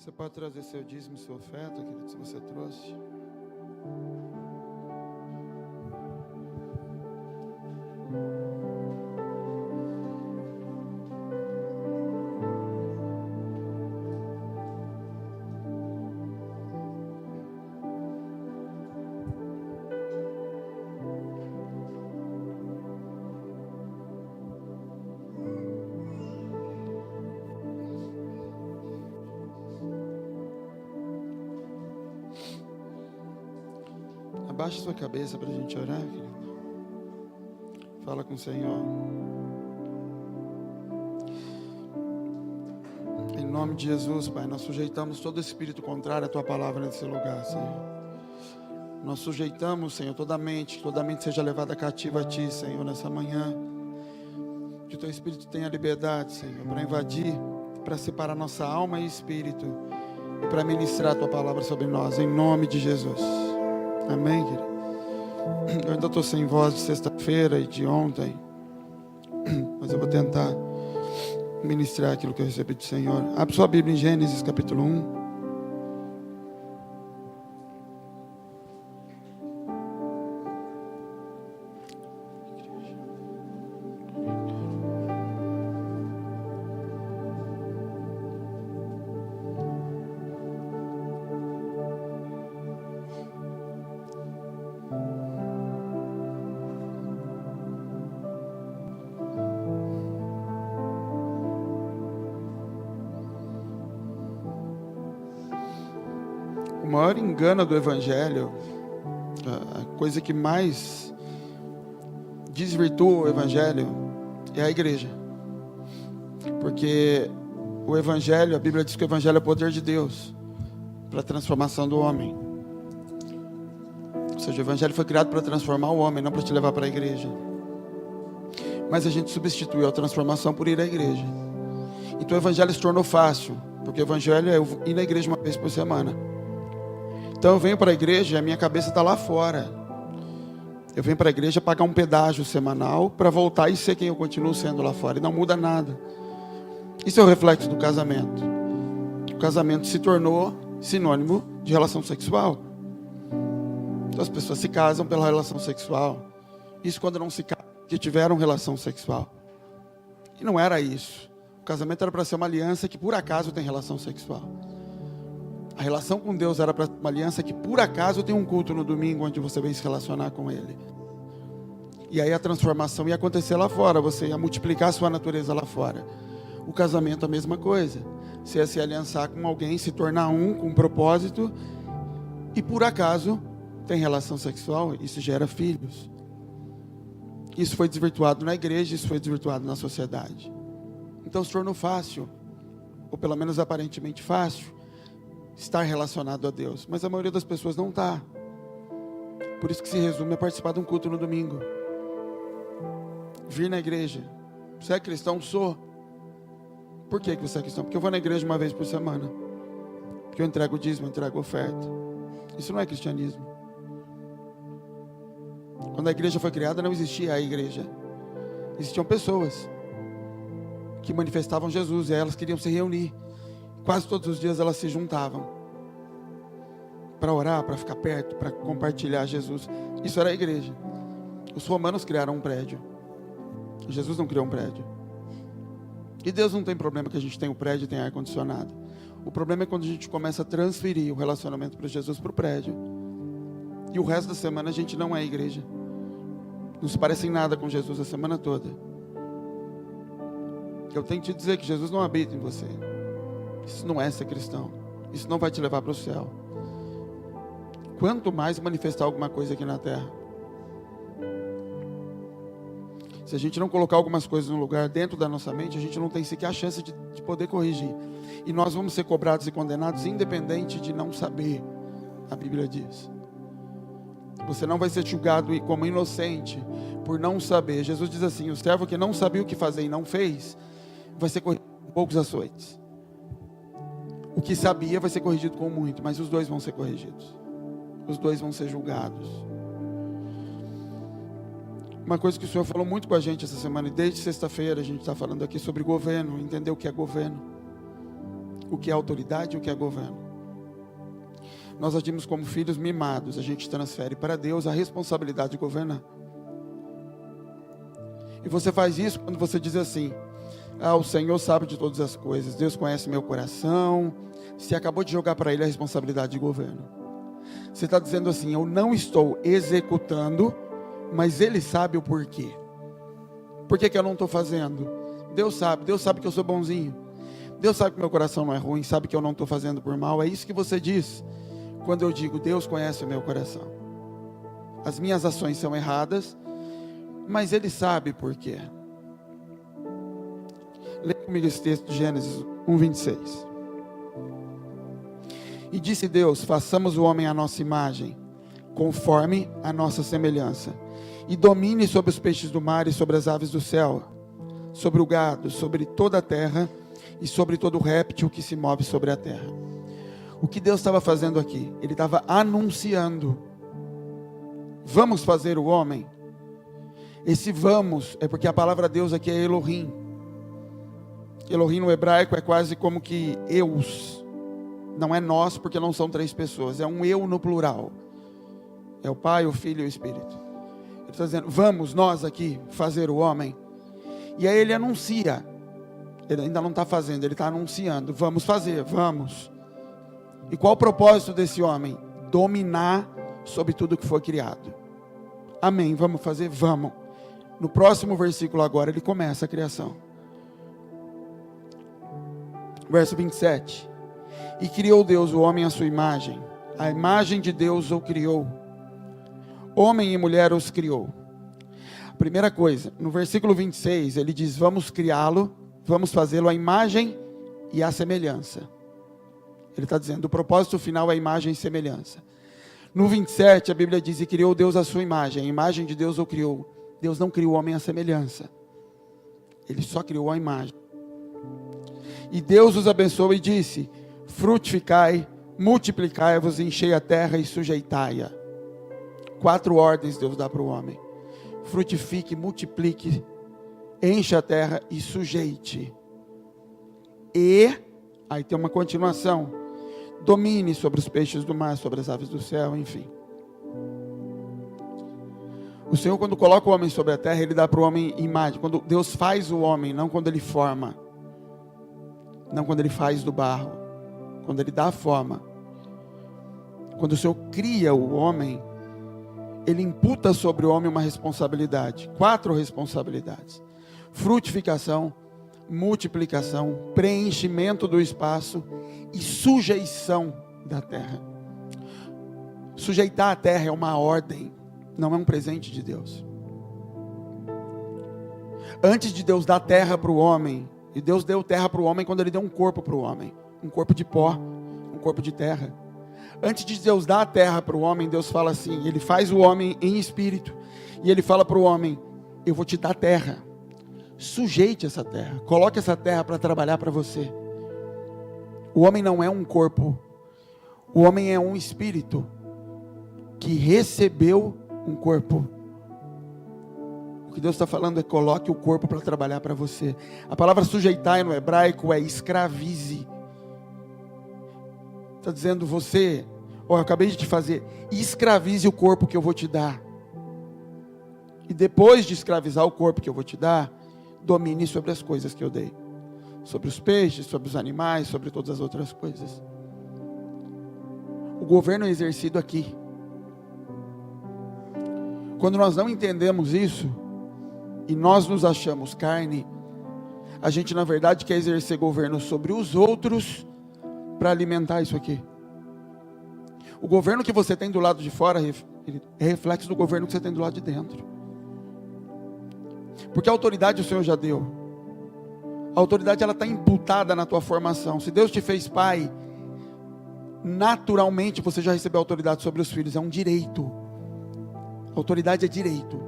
Você pode trazer seu dízimo e sua oferta, querido, se você trouxe. Abaixe sua cabeça para a gente orar, querido. Fala com o Senhor. Em nome de Jesus, Pai, nós sujeitamos todo espírito contrário à Tua palavra nesse lugar, Senhor. Nós sujeitamos, Senhor, toda mente seja levada cativa a Ti, Senhor, nessa manhã. Que o Teu Espírito tenha liberdade, Senhor, para invadir, para separar nossa alma e espírito e para ministrar a Tua palavra sobre nós, em nome de Jesus. Amém, querido? Eu ainda estou sem voz de sexta-feira e de ontem, mas eu vou tentar ministrar aquilo que eu recebi do Senhor. Abre sua Bíblia em Gênesis capítulo 1. O maior engano do Evangelho, a coisa que mais desvirtua o Evangelho é a igreja. Porque o Evangelho, a Bíblia diz que o Evangelho é o poder de Deus para a transformação do homem. Ou seja, o Evangelho foi criado para transformar o homem, não para te levar para a igreja. Mas a gente substituiu a transformação por ir à igreja. Então o Evangelho se tornou fácil, porque o Evangelho é ir na igreja uma vez por semana. Então eu venho para a igreja e a minha cabeça está lá fora. Eu venho para a igreja pagar um pedágio semanal para voltar e ser quem eu continuo sendo lá fora. E não muda nada. Isso é o reflexo do casamento. O casamento se tornou sinônimo de relação sexual. Então as pessoas se casam pela relação sexual. Isso quando não se casam, que tiveram relação sexual. E não era isso. O casamento era para ser uma aliança que por acaso tem relação sexual. A relação com Deus era para uma aliança que por acaso tem um culto no domingo onde você vem se relacionar com Ele. E aí a transformação ia acontecer lá fora, você ia multiplicar a sua natureza lá fora. O casamento a mesma coisa. Você ia se aliançar com alguém, se tornar um com um propósito e por acaso tem relação sexual, isso gera filhos. Isso foi desvirtuado na igreja, isso foi desvirtuado na sociedade. Então se tornou fácil, ou pelo menos aparentemente fácil, estar relacionado a Deus, mas a maioria das pessoas não está. Por isso que se resume a participar de um culto no domingo, vir na igreja. Você é cristão? Sou. Por que você é cristão? Porque eu vou na igreja uma vez por semana, porque eu entrego o dízimo, eu entrego a oferta. Isso não é cristianismo. Quando a igreja foi criada não existia a igreja, existiam pessoas que manifestavam Jesus e elas queriam se reunir. Quase todos os dias elas se juntavam para orar, para ficar perto, para compartilhar Jesus. Isso era a igreja. Os romanos criaram um prédio. Jesus não criou um prédio. E Deus não tem problema que a gente tenha um prédio e tenha ar-condicionado. O problema é quando a gente começa a transferir o relacionamento para Jesus para o prédio. E o resto da semana a gente não é igreja. Não se parece em nada com Jesus a semana toda. Eu tenho que te dizer que Jesus não habita em você. Isso não é ser cristão. Isso não vai te levar para o céu. Quanto mais manifestar alguma coisa aqui na terra. Se a gente não colocar algumas coisas no lugar dentro da nossa mente, a gente não tem sequer a chance de poder corrigir. E nós vamos ser cobrados e condenados independente de não saber. A Bíblia diz. Você não vai ser julgado como inocente por não saber. Jesus diz assim, o servo que não sabia o que fazer e não fez, vai ser corrigido com poucos açoites. O que sabia vai ser corrigido com muito, mas os dois vão ser corrigidos. Os dois vão ser julgados. Uma coisa que o Senhor falou muito com a gente essa semana, e desde sexta-feira a gente está falando aqui sobre governo, entender o que é governo. o que é autoridade e o que é governo. Nós agimos como filhos mimados, a gente transfere para Deus a responsabilidade de governar. E você faz isso quando você diz assim: o Senhor sabe de todas as coisas, Deus conhece meu coração. Você acabou de jogar para Ele a responsabilidade de governo. Você está dizendo assim: eu não estou executando, mas Ele sabe o porquê. Por que eu não estou fazendo? Deus sabe que eu sou bonzinho. Deus sabe que meu coração não é ruim, sabe que eu não estou fazendo por mal. É isso que você diz quando eu digo: Deus conhece o meu coração. As minhas ações são erradas, mas Ele sabe por quê. Leia comigo esse texto de Gênesis 1:26. E disse Deus: façamos o homem à nossa imagem, conforme a nossa semelhança, e domine sobre os peixes do mar e sobre as aves do céu, sobre o gado, sobre toda a terra e sobre todo réptil que se move sobre a terra. O que Deus estava fazendo aqui? Ele estava anunciando: vamos fazer o homem. Esse vamos é porque a palavra Deus aqui é Elohim. Elohim no hebraico é quase como que eus. Não é nós, porque não são três pessoas, é um eu no plural. É o Pai, o Filho e o Espírito. Ele está dizendo: vamos nós aqui fazer o homem. E aí ele anuncia. Ele ainda não está fazendo, ele está anunciando: vamos fazer, vamos. E qual o propósito desse homem? Dominar sobre tudo que foi criado. Amém, vamos fazer? Vamos. No próximo versículo agora, ele começa a criação. Verso 27. E criou Deus o homem à sua imagem. A imagem de Deus o criou. Homem e mulher os criou. Primeira coisa, no versículo 26, ele diz: vamos criá-lo, vamos fazê-lo à imagem e à semelhança. Ele está dizendo: o propósito final é a imagem e semelhança. No 27, a Bíblia diz: e criou Deus a sua imagem. A imagem de Deus o criou. Deus não criou o homem à semelhança. Ele só criou a imagem. E Deus os abençoou e disse: frutificai, multiplicai-vos, enchei a terra e sujeitai-a. 4 ordens Deus dá para o homem: frutifique, multiplique, encha a terra e sujeite. E, aí tem uma continuação: domine sobre os peixes do mar, sobre as aves do céu, enfim. O Senhor, quando coloca o homem sobre a terra, Ele dá para o homem imagem. Quando Deus faz o homem, não quando Ele forma, não quando Ele faz do barro, quando Ele dá a forma. Quando o Senhor cria o homem, Ele imputa sobre o homem uma responsabilidade, 4 responsabilidades: frutificação, multiplicação, preenchimento do espaço e sujeição da terra. Sujeitar a terra é uma ordem, não é um presente de Deus. Antes de Deus dar terra para o homem, e Deus deu terra para o homem quando Ele deu um corpo para o homem, um corpo de pó, um corpo de terra. Antes de Deus dar a terra para o homem, Deus fala assim, Ele faz o homem em espírito, e Ele fala para o homem: eu vou te dar terra, sujeite essa terra, coloque essa terra para trabalhar para você. O homem não é um corpo, o homem é um espírito que recebeu um corpo. O que Deus está falando é: coloque o corpo para trabalhar para você. A palavra sujeitar no hebraico é escravize. Está dizendo: você, eu acabei de te fazer, escravize o corpo que eu vou te dar. E depois de escravizar o corpo que eu vou te dar, domine sobre as coisas que eu dei. Sobre os peixes, sobre os animais, sobre todas as outras coisas. O governo é exercido aqui. Quando nós não entendemos isso, e nós nos achamos carne, a gente na verdade quer exercer governo sobre os outros, para alimentar isso aqui. O governo que você tem do lado de fora é reflexo do governo que você tem do lado de dentro. Porque a autoridade o Senhor já deu. A autoridade, ela está imputada na tua formação. Se Deus te fez pai, naturalmente você já recebeu autoridade sobre os filhos. É um direito. Autoridade é direito.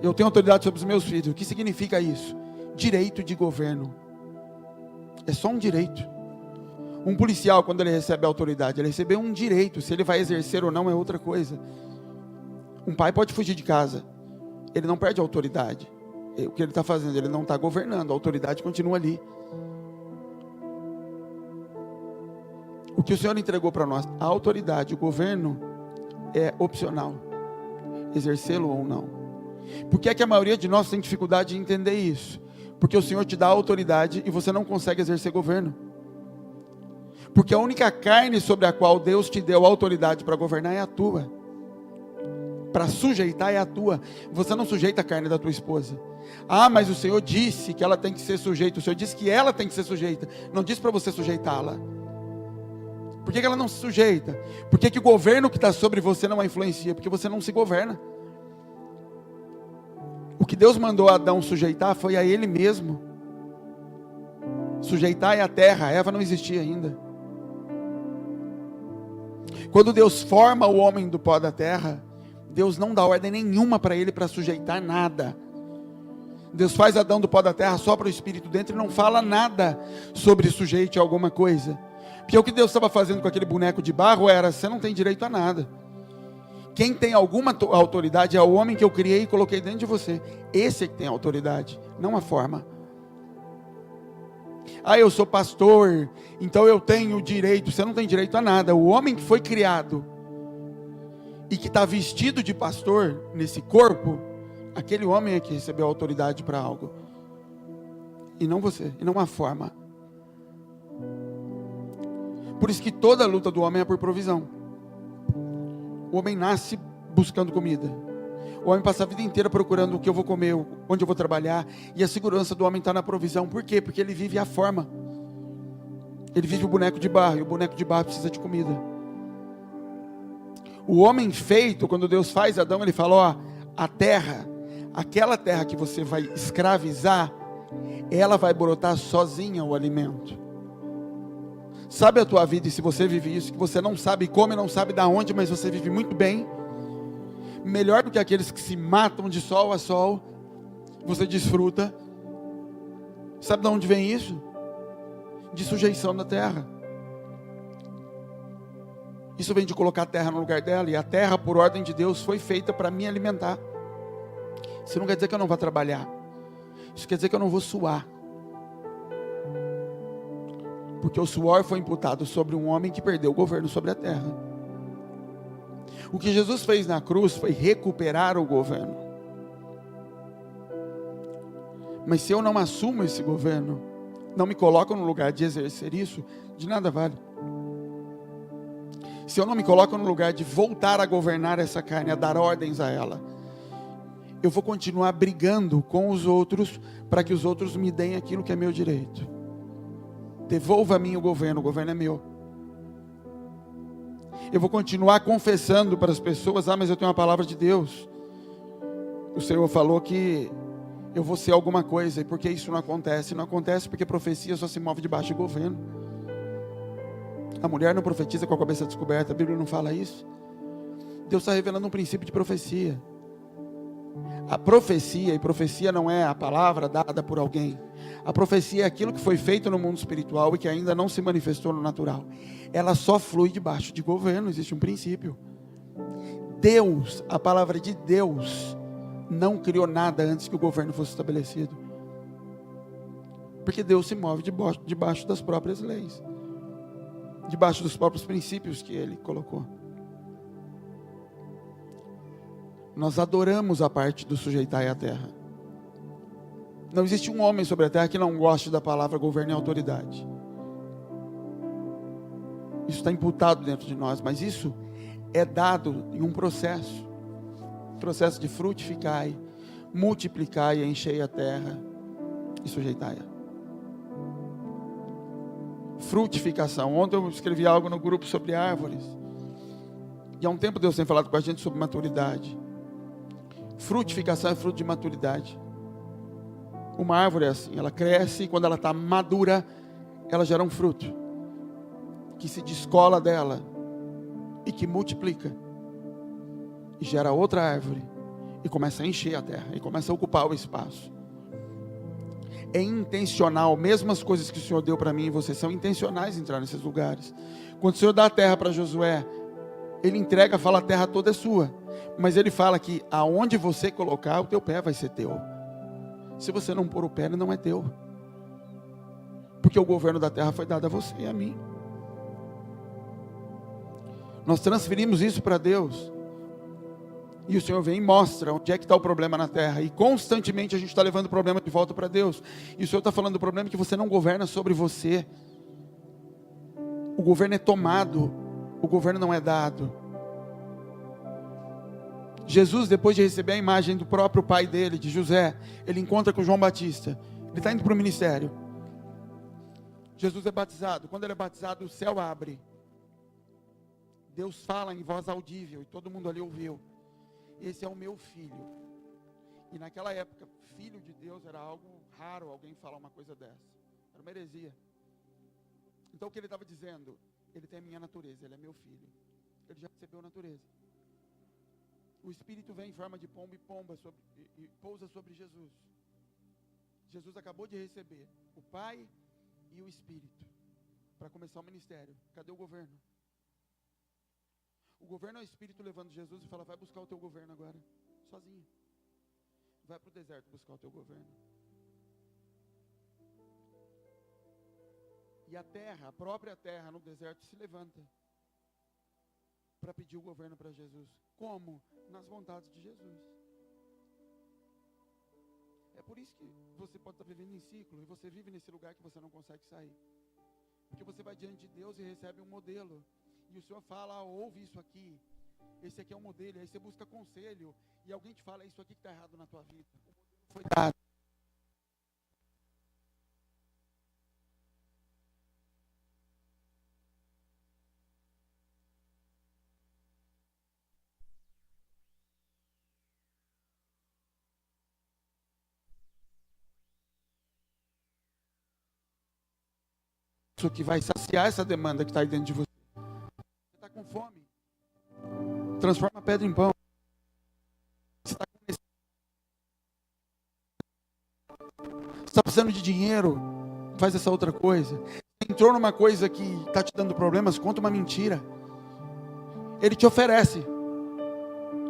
Eu tenho autoridade sobre os meus filhos. O que significa isso? Direito de governo. É só um direito. Um policial, quando ele recebe a autoridade, ele recebeu um direito. Se ele vai exercer ou não é outra coisa. Um pai pode fugir de casa, ele não perde a autoridade. O que ele está fazendo? Ele não está governando, a autoridade continua ali. O que o Senhor entregou para nós, a autoridade, o governo, é opcional, exercê-lo ou não. Por que é que a maioria de nós tem dificuldade em entender isso? Porque o Senhor te dá autoridade e você não consegue exercer governo. Porque a única carne sobre a qual Deus te deu autoridade para governar é a tua. Para sujeitar é a tua. Você não sujeita a carne da tua esposa. Ah, mas o Senhor disse que ela tem que ser sujeita. O Senhor disse que ela tem que ser sujeita. Não disse para você sujeitá-la. Por que ela não se sujeita? Por que o governo que está sobre você não a influencia? Porque você não se governa. O que Deus mandou Adão sujeitar foi a ele mesmo. Sujeitar é a terra. A Eva não existia ainda. Quando Deus forma o homem do pó da terra, Deus não dá ordem nenhuma para ele para sujeitar nada. Deus faz Adão do pó da terra, sopra o Espírito dentro e não fala nada sobre sujeite a alguma coisa. Porque o que Deus estava fazendo com aquele boneco de barro era: você não tem direito a nada. Quem tem alguma autoridade é o homem que eu criei e coloquei dentro de você. Esse é que tem autoridade, não a forma. Ah, eu sou pastor, então eu tenho direito. Você não tem direito a nada. O homem que foi criado e que está vestido de pastor nesse corpo, aquele homem é que recebeu autoridade para algo. E não você, e não a forma. Por isso que toda a luta do homem é por provisão. O homem nasce buscando comida. O homem passa a vida inteira procurando o que eu vou comer, onde eu vou trabalhar. E a segurança do homem está na provisão. Por quê? Porque ele vive a forma. Ele vive o boneco de barro. E o boneco de barro precisa de comida. O homem feito, quando Deus faz Adão, ele fala: ó, a terra, aquela terra que você vai escravizar, ela vai brotar sozinha o alimento. Sabe a tua vida, e se você vive isso, que você não sabe como e não sabe de onde, mas você vive muito bem, melhor do que aqueles que se matam de sol a sol, você desfruta. Sabe de onde vem isso? De sujeição da terra. Isso vem de colocar a terra no lugar dela, e a terra, por ordem de Deus, foi feita para me alimentar. Isso não quer dizer que eu não vou trabalhar, isso quer dizer que eu não vou suar, porque o suor foi imputado sobre um homem que perdeu o governo sobre a terra. O que Jesus fez na cruz foi recuperar o governo. Mas se eu não assumo esse governo, não me coloco no lugar de exercer isso, de nada vale. Se eu não me coloco no lugar de voltar a governar essa carne, a dar ordens a ela, eu vou continuar brigando com os outros para que os outros me deem aquilo que é meu direito. Devolva a mim o governo é meu. Eu vou continuar confessando para as pessoas: ah, mas eu tenho uma palavra de Deus. O Senhor falou que eu vou ser alguma coisa. E por que isso não acontece? Não acontece porque profecia só se move debaixo de governo. A mulher não profetiza com a cabeça descoberta. A Bíblia não fala isso. Deus está revelando um princípio de profecia. A profecia, e profecia não é a palavra dada por alguém. A profecia é aquilo que foi feito no mundo espiritual e que ainda não se manifestou no natural. Ela só flui debaixo de governo, existe um princípio. Deus, a palavra de Deus, não criou nada antes que o governo fosse estabelecido. Porque Deus se move debaixo das próprias leis, debaixo dos próprios princípios que Ele colocou. Nós adoramos a parte do sujeitar a terra. Não existe um homem sobre a terra que não goste da palavra governo e autoridade. Isso está imputado dentro de nós, mas isso é dado em um processo de frutificar, multiplicar e encher a terra e sujeitar-a. Frutificação. Ontem eu escrevi algo no grupo sobre árvores, e há um tempo Deus tem falado com a gente sobre maturidade. Frutificação é fruto de maturidade. Uma árvore é assim, ela cresce e quando ela está madura, ela gera um fruto que se descola dela e que multiplica e gera outra árvore e começa a encher a terra e começa a ocupar o espaço. É intencional, mesmo as coisas que o Senhor deu para mim e você são intencionais em entrar nesses lugares. Quando o Senhor dá a terra para Josué, Ele entrega, fala: a terra toda é sua, mas Ele fala que aonde você colocar, o teu pé vai ser teu. Se você não pôr o pé, ele não é teu, porque o governo da terra foi dado a você e a mim. Nós transferimos isso para Deus. E o Senhor vem e mostra onde é que está o problema na terra. E constantemente a gente está levando o problema de volta para Deus. E o Senhor está falando do problema que você não governa sobre você. O governo é tomado, o governo não é dado. Jesus, depois de receber a imagem do próprio pai dele, de José, ele encontra com João Batista. Ele está indo para o ministério. Jesus é batizado. Quando ele é batizado, o céu abre. Deus fala em voz audível, e todo mundo ali ouviu. Esse é o meu filho. E naquela época, filho de Deus era algo raro, alguém falar uma coisa dessa. Era uma heresia. Então o que ele estava dizendo? Ele tem a minha natureza, ele é meu filho. Ele já recebeu a natureza. O Espírito vem em forma de pomba e pousa sobre Jesus. Jesus acabou de receber o Pai e o Espírito para começar o ministério. Cadê o governo? O governo é o Espírito levando Jesus e fala: vai buscar o teu governo agora, sozinho. Vai para o deserto buscar o teu governo. E a terra, a própria terra no deserto se levanta para pedir o governo para Jesus. Como? Nas vontades de Jesus. É por isso que você pode estar vivendo em ciclo e você vive nesse lugar que você não consegue sair. Porque você vai diante de Deus e recebe um modelo. E o Senhor fala: ouve isso aqui. Esse aqui é o modelo. E aí você busca conselho. E alguém te fala: isso aqui que está errado na tua vida. O modelo foi dado. Isso que vai saciar essa demanda que está aí dentro de você. Você está com fome, transforma a pedra em pão. Você está precisando de dinheiro, faz essa outra coisa. Você entrou numa coisa que está te dando problemas, conta uma mentira. Ele te oferece.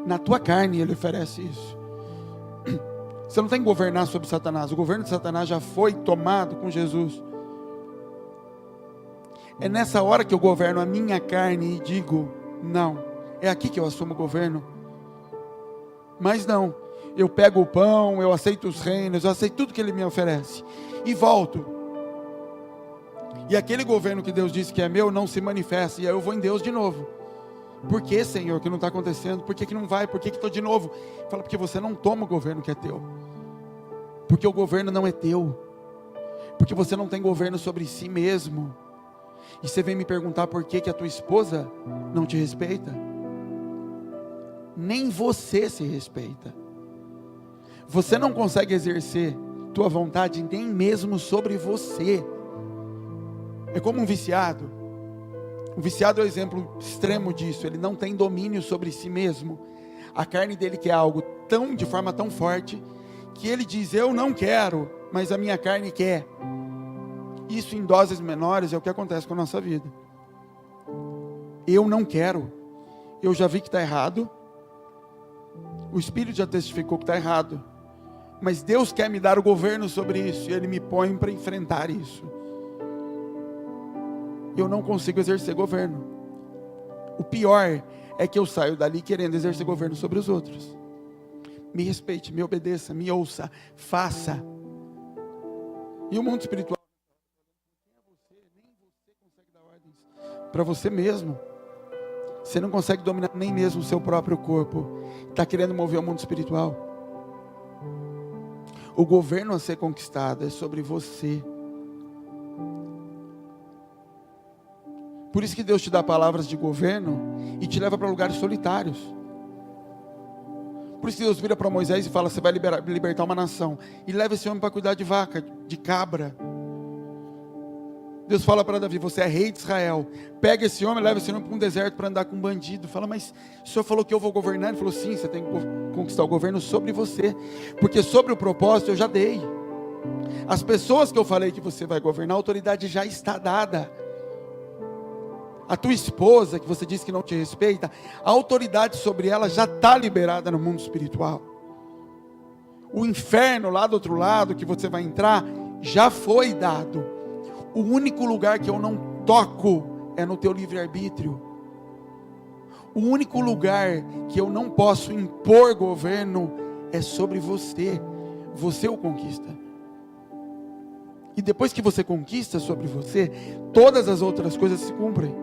Na tua carne ele oferece isso. Você não tem que governar sobre Satanás. O governo de Satanás já foi tomado com Jesus. É nessa hora que eu governo a minha carne e digo: não, é aqui que eu assumo o governo. Mas não, eu pego o pão, eu aceito os reinos, eu aceito tudo que ele me oferece e volto. E aquele governo que Deus disse que é meu não se manifesta, e aí eu vou em Deus de novo. Por que, Senhor, que não está acontecendo? Por que não vai? Por que estou de novo? Fala: porque você não toma o governo que é teu. Porque o governo não é teu. Porque você não tem governo sobre si mesmo. E você vem me perguntar por que a tua esposa não te respeita? Nem você se respeita. Você não consegue exercer tua vontade nem mesmo sobre você. É como um viciado. O viciado é o exemplo extremo disso. Ele não tem domínio sobre si mesmo. A carne dele quer algo de forma tão forte, que ele diz: eu não quero, mas a minha carne quer. Isso em doses menores é o que acontece com a nossa vida. Eu não quero. Eu já vi que está errado. O Espírito já testificou que está errado. Mas Deus quer me dar o governo sobre isso. E Ele me põe para enfrentar isso. Eu não consigo exercer governo. O pior é que eu saio dali querendo exercer governo sobre os outros. Me respeite, me obedeça, me ouça, faça. E o mundo espiritual, para você mesmo. Você não consegue dominar nem mesmo o seu próprio corpo. Está querendo mover o mundo espiritual. O governo a ser conquistado é sobre você. Por isso que Deus te dá palavras de governo e te leva para lugares solitários. Por isso que Deus vira para Moisés e fala: você vai libertar uma nação. E leva esse homem para cuidar de vaca, de cabra. Deus fala para Davi: você é rei de Israel. Pega esse homem, leva esse homem para um deserto para andar com um bandido. Fala: mas o Senhor falou que eu vou governar. Ele falou: sim, você tem que conquistar o governo sobre você. Porque sobre o propósito eu já dei. As pessoas que eu falei que você vai governar, a autoridade já está dada. A tua esposa, que você disse que não te respeita, a autoridade sobre ela já está liberada no mundo espiritual. O inferno lá do outro lado, que você vai entrar, já foi dado. O único lugar que eu não toco é no teu livre-arbítrio. O único lugar que eu não posso impor governo é sobre você. Você o conquista. E depois que você conquista sobre você, todas as outras coisas se cumprem.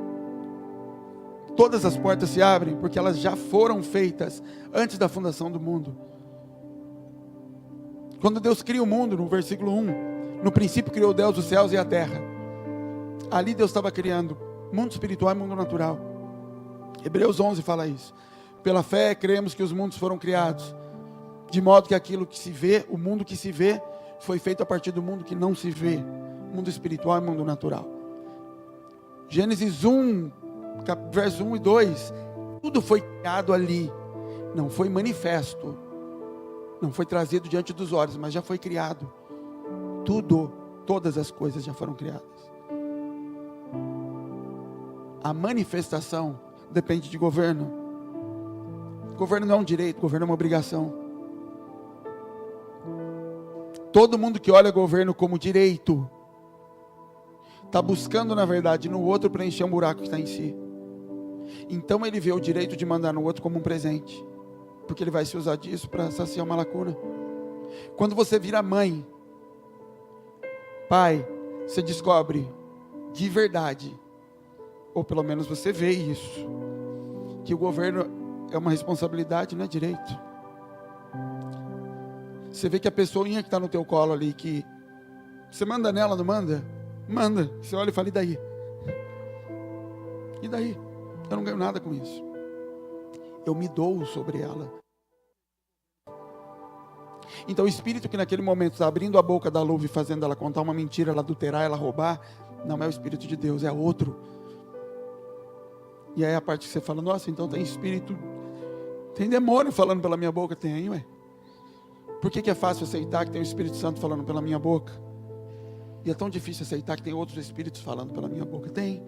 Todas as portas se abrem, porque elas já foram feitas antes da fundação do mundo. Quando Deus cria o mundo, no versículo 1, no princípio criou Deus os céus e a terra. Ali Deus estava criando mundo espiritual e mundo natural. Hebreus 11 fala isso. Pela fé cremos que os mundos foram criados, de modo que aquilo que se vê, o mundo que se vê, foi feito a partir do mundo que não se vê, mundo espiritual e mundo natural. Gênesis 1, verso 1 e 2, tudo foi criado ali, não foi manifesto, não foi trazido diante dos olhos, mas já foi criado. Tudo, todas as coisas já foram criadas. A manifestação depende de governo. Governo não é um direito, governo é uma obrigação. Todo mundo que olha governo como direito está buscando, na verdade, no outro preencher um buraco que está em si. Então ele vê o direito de mandar no outro como um presente, porque ele vai se usar disso para saciar uma lacuna. Quando você vira mãe, pai, você descobre de verdade, ou pelo menos você vê isso, que o governo é uma responsabilidade, não é direito. Você vê que a pessoinha que está no teu colo ali, que você manda nela, não manda? Manda. Você olha e fala, e daí? E daí? Eu não ganho nada com isso. Eu me dou sobre ela. Então o espírito que naquele momento está abrindo a boca da luva e fazendo ela contar uma mentira, ela adulterar, ela roubar, não é o espírito de Deus, é outro. E aí a parte que você fala, nossa, então tem espírito, tem demônio falando pela minha boca? Tem, ué. Por que é fácil aceitar que tem o Espírito Santo falando pela minha boca? E é tão difícil aceitar que tem outros espíritos falando pela minha boca? Tem.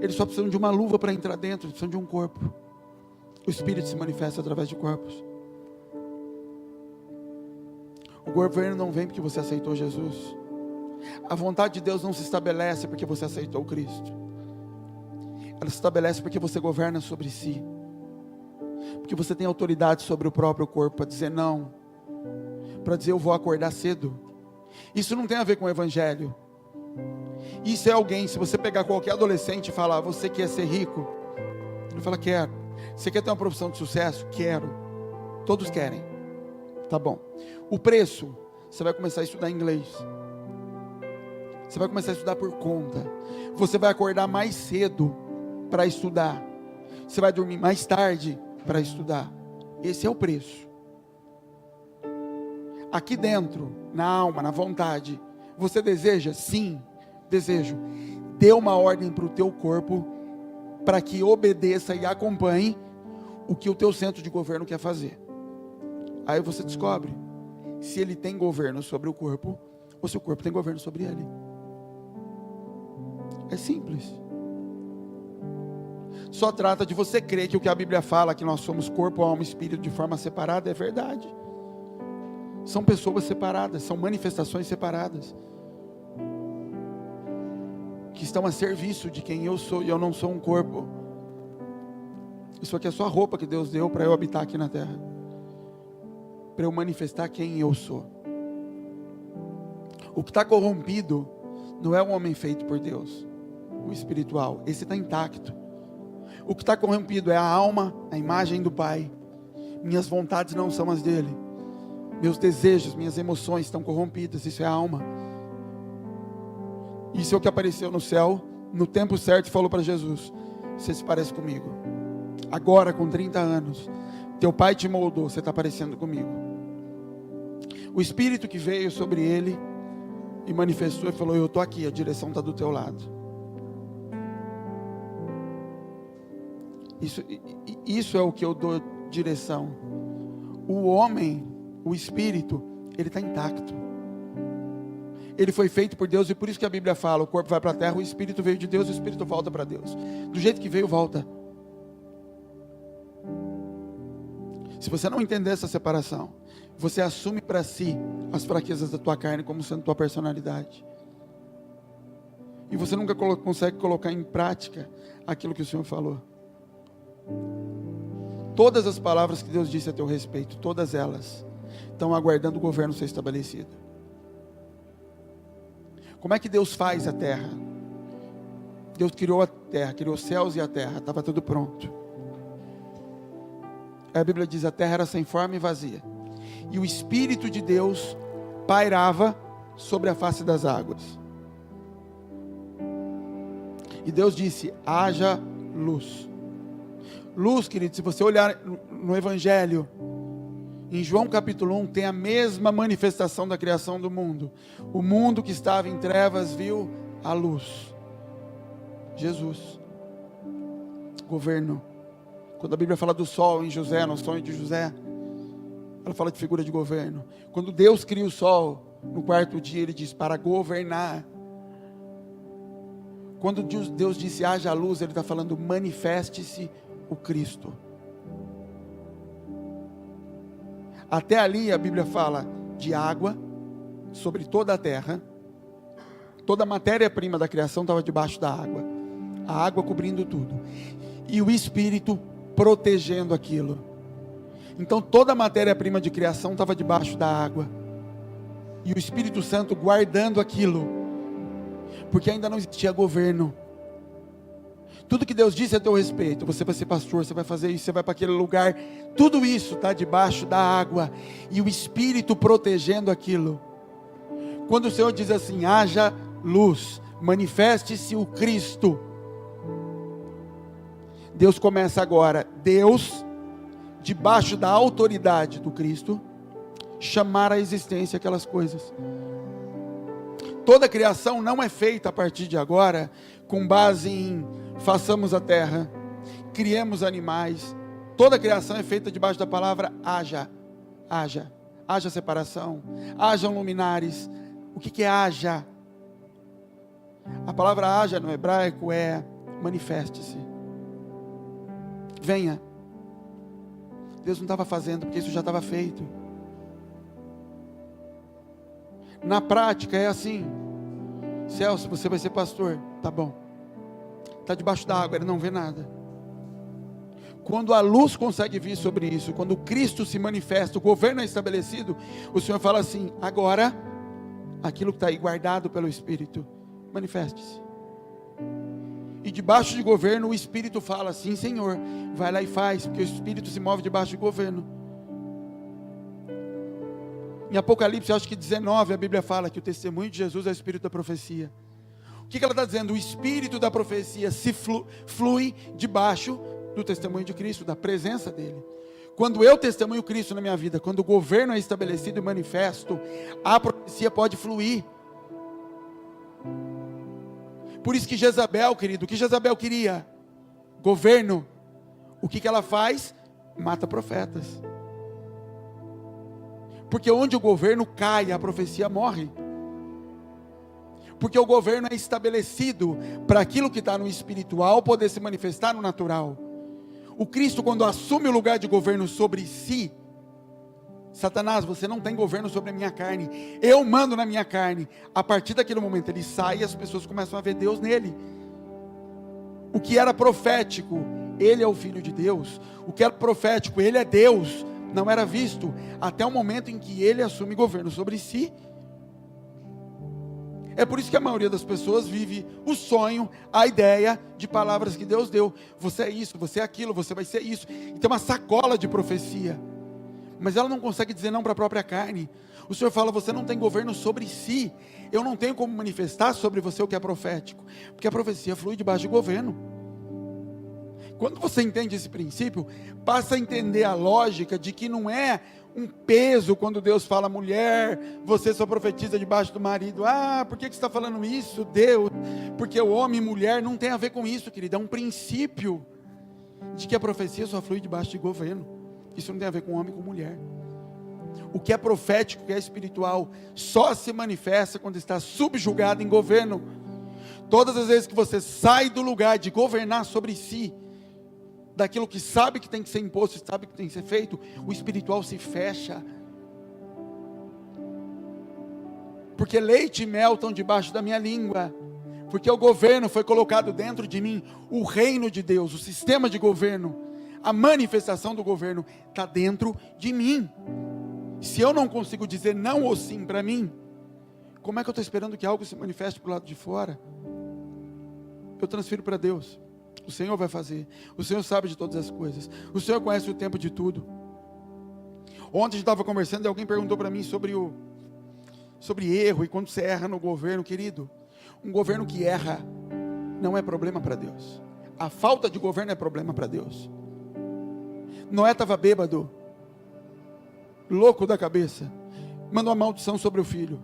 Eles só precisam de uma luva para entrar dentro, eles precisam de um corpo. O Espírito se manifesta através de corpos. O governo não vem porque você aceitou Jesus. A vontade de Deus não se estabelece porque você aceitou Cristo. Ela se estabelece porque você governa sobre si. Porque você tem autoridade sobre o próprio corpo para dizer não. Para dizer eu vou acordar cedo. Isso não tem a ver com o evangelho. Isso é alguém, se você pegar qualquer adolescente e falar, você quer ser rico? Ele fala, quero. Você quer ter uma profissão de sucesso? Quero. Todos querem. Tá bom. O preço, você vai começar a estudar inglês. Você vai começar a estudar por conta. Você vai acordar mais cedo para estudar. Você vai dormir mais tarde para estudar. Esse é o preço. Aqui dentro, na alma, na vontade, você deseja? Sim, desejo. Dê uma ordem para o teu corpo, para que obedeça e acompanhe o que o teu centro de governo quer fazer. Aí você descobre se ele tem governo sobre o corpo, ou se o corpo tem governo sobre ele. É simples. Só trata de você crer que o que a Bíblia fala, que nós somos corpo, alma e espírito de forma separada, é verdade. São pessoas separadas, são manifestações separadas, que estão a serviço de quem eu sou, e eu não sou um corpo. Isso aqui é só a roupa que Deus deu para eu habitar aqui na terra, para eu manifestar quem eu sou. O que está corrompido não é um homem feito por Deus, o espiritual, esse está intacto. O que está corrompido é a alma, a imagem do Pai. Minhas vontades não são as dele. Meus desejos, minhas emoções estão corrompidas. Isso é a alma. Isso é o que apareceu no céu, no tempo certo, e falou para Jesus, você se parece comigo. Agora, com 30 anos, teu pai te moldou, você está parecendo comigo. O Espírito que veio sobre ele e manifestou e falou, eu estou aqui, a direção está do teu lado. Isso é o que eu dou direção. O homem, o espírito, ele está intacto. Ele foi feito por Deus, e por isso que a Bíblia fala, o corpo vai para a terra, o espírito veio de Deus, o espírito volta para Deus. Do jeito que veio, volta. Se você não entender essa separação, você assume para si as fraquezas da tua carne como sendo tua personalidade. E você nunca consegue colocar em prática aquilo que o Senhor falou. Todas as palavras que Deus disse a teu respeito, todas elas, estão aguardando o governo ser estabelecido. Como é que Deus faz a terra? Deus criou a terra, criou os céus e a terra, estava tudo pronto. A Bíblia diz: a terra era sem forma e vazia, e o Espírito de Deus pairava sobre a face das águas. E Deus disse: haja luz. Luz, querido, se você olhar no Evangelho, em João capítulo 1, tem a mesma manifestação da criação do mundo. O mundo que estava em trevas viu a luz. Jesus. Governo. Quando a Bíblia fala do sol em José, no sonho de José, ela fala de figura de governo. Quando Deus cria o sol, no quarto dia ele diz: para governar. Quando Deus disse haja luz, ele está falando: manifeste-se o Cristo. Até ali a Bíblia fala de água sobre toda a terra. Toda a matéria-prima da criação estava debaixo da água. A água cobrindo tudo. E o Espírito protegendo aquilo. Então toda a matéria-prima de criação estava debaixo da água. E o Espírito Santo guardando aquilo. Porque ainda não existia governo. Tudo que Deus disse a teu respeito: você vai ser pastor, você vai fazer isso, você vai para aquele lugar. Tudo isso está debaixo da água. E o Espírito protegendo aquilo. Quando o Senhor diz assim: haja luz, manifeste-se o Cristo. Deus começa agora, Deus, debaixo da autoridade do Cristo, chamar à existência aquelas coisas. Toda a criação não é feita a partir de agora com base em façamos a terra, criemos animais. Toda a criação é feita debaixo da palavra haja. Haja. Haja separação. Hajam luminares. O que é haja? A palavra haja no hebraico é manifeste-se. Venha. Deus não estava fazendo, porque isso já estava feito. Na prática é assim: Celso, você vai ser pastor, tá bom, está debaixo da água, ele não vê nada. Quando a luz consegue vir sobre isso, quando Cristo se manifesta, o governo é estabelecido, o Senhor fala assim: agora, aquilo que está aí guardado pelo Espírito, manifeste-se. E debaixo de governo, o Espírito fala: sim, Senhor, vai lá e faz, porque o Espírito se move debaixo de governo. Em Apocalipse, acho que 19, a Bíblia fala que o testemunho de Jesus é o Espírito da profecia. O que ela está dizendo? O Espírito da profecia se flui debaixo do testemunho de Cristo, da presença dEle. Quando eu testemunho Cristo na minha vida, quando o governo é estabelecido e manifesto, a profecia pode fluir. Por isso que Jezabel, querido, o que Jezabel queria? Governo. O que ela faz? Mata profetas. Porque onde o governo cai, a profecia morre. Porque o governo é estabelecido para aquilo que está no espiritual poder se manifestar no natural. O Cristo, quando assume o lugar de governo sobre si: Satanás, você não tem governo sobre a minha carne, eu mando na minha carne. A partir daquele momento ele sai e as pessoas começam a ver Deus nele. O que era profético, ele é o Filho de Deus. O que era profético, ele é Deus, não era visto, até o momento em que ele assume governo sobre si. É por isso que a maioria das pessoas vive o sonho, a ideia de palavras que Deus deu. Você é isso, você é aquilo, você vai ser isso. E tem uma sacola de profecia. Mas ela não consegue dizer não para a própria carne. O Senhor fala: você não tem governo sobre si. Eu não tenho como manifestar sobre você o que é profético. Porque a profecia flui debaixo de governo. Quando você entende esse princípio, passa a entender a lógica de que não é um peso quando Deus fala: mulher, você só profetiza debaixo do marido. Ah, por que você está falando isso, Deus? Porque o homem e mulher não tem a ver com isso, querido. É um princípio de que a profecia só flui debaixo de governo. Isso não tem a ver com homem e com mulher. O que é profético, o que é espiritual, só se manifesta quando está subjugado em governo. Todas as vezes que você sai do lugar de governar sobre si, daquilo que sabe que tem que ser imposto, sabe que tem que ser feito, o espiritual se fecha. Porque leite e mel estão debaixo da minha língua. Porque o governo foi colocado dentro de mim. O reino de Deus, o sistema de governo, A manifestação do governo está dentro de mim. Se eu não consigo dizer não ou sim para mim, como é que eu estou esperando que algo se manifeste para o lado de fora? Eu transfiro para Deus. O Senhor vai fazer. O Senhor sabe de todas as coisas. O Senhor conhece o tempo de tudo. Ontem a gente estava conversando e alguém perguntou para mim sobre erro e quando você erra no governo. Querido, um governo que erra não é problema para Deus. A falta de governo é problema para Deus. Noé estava bêbado, louco da cabeça, mandou uma maldição sobre o filho.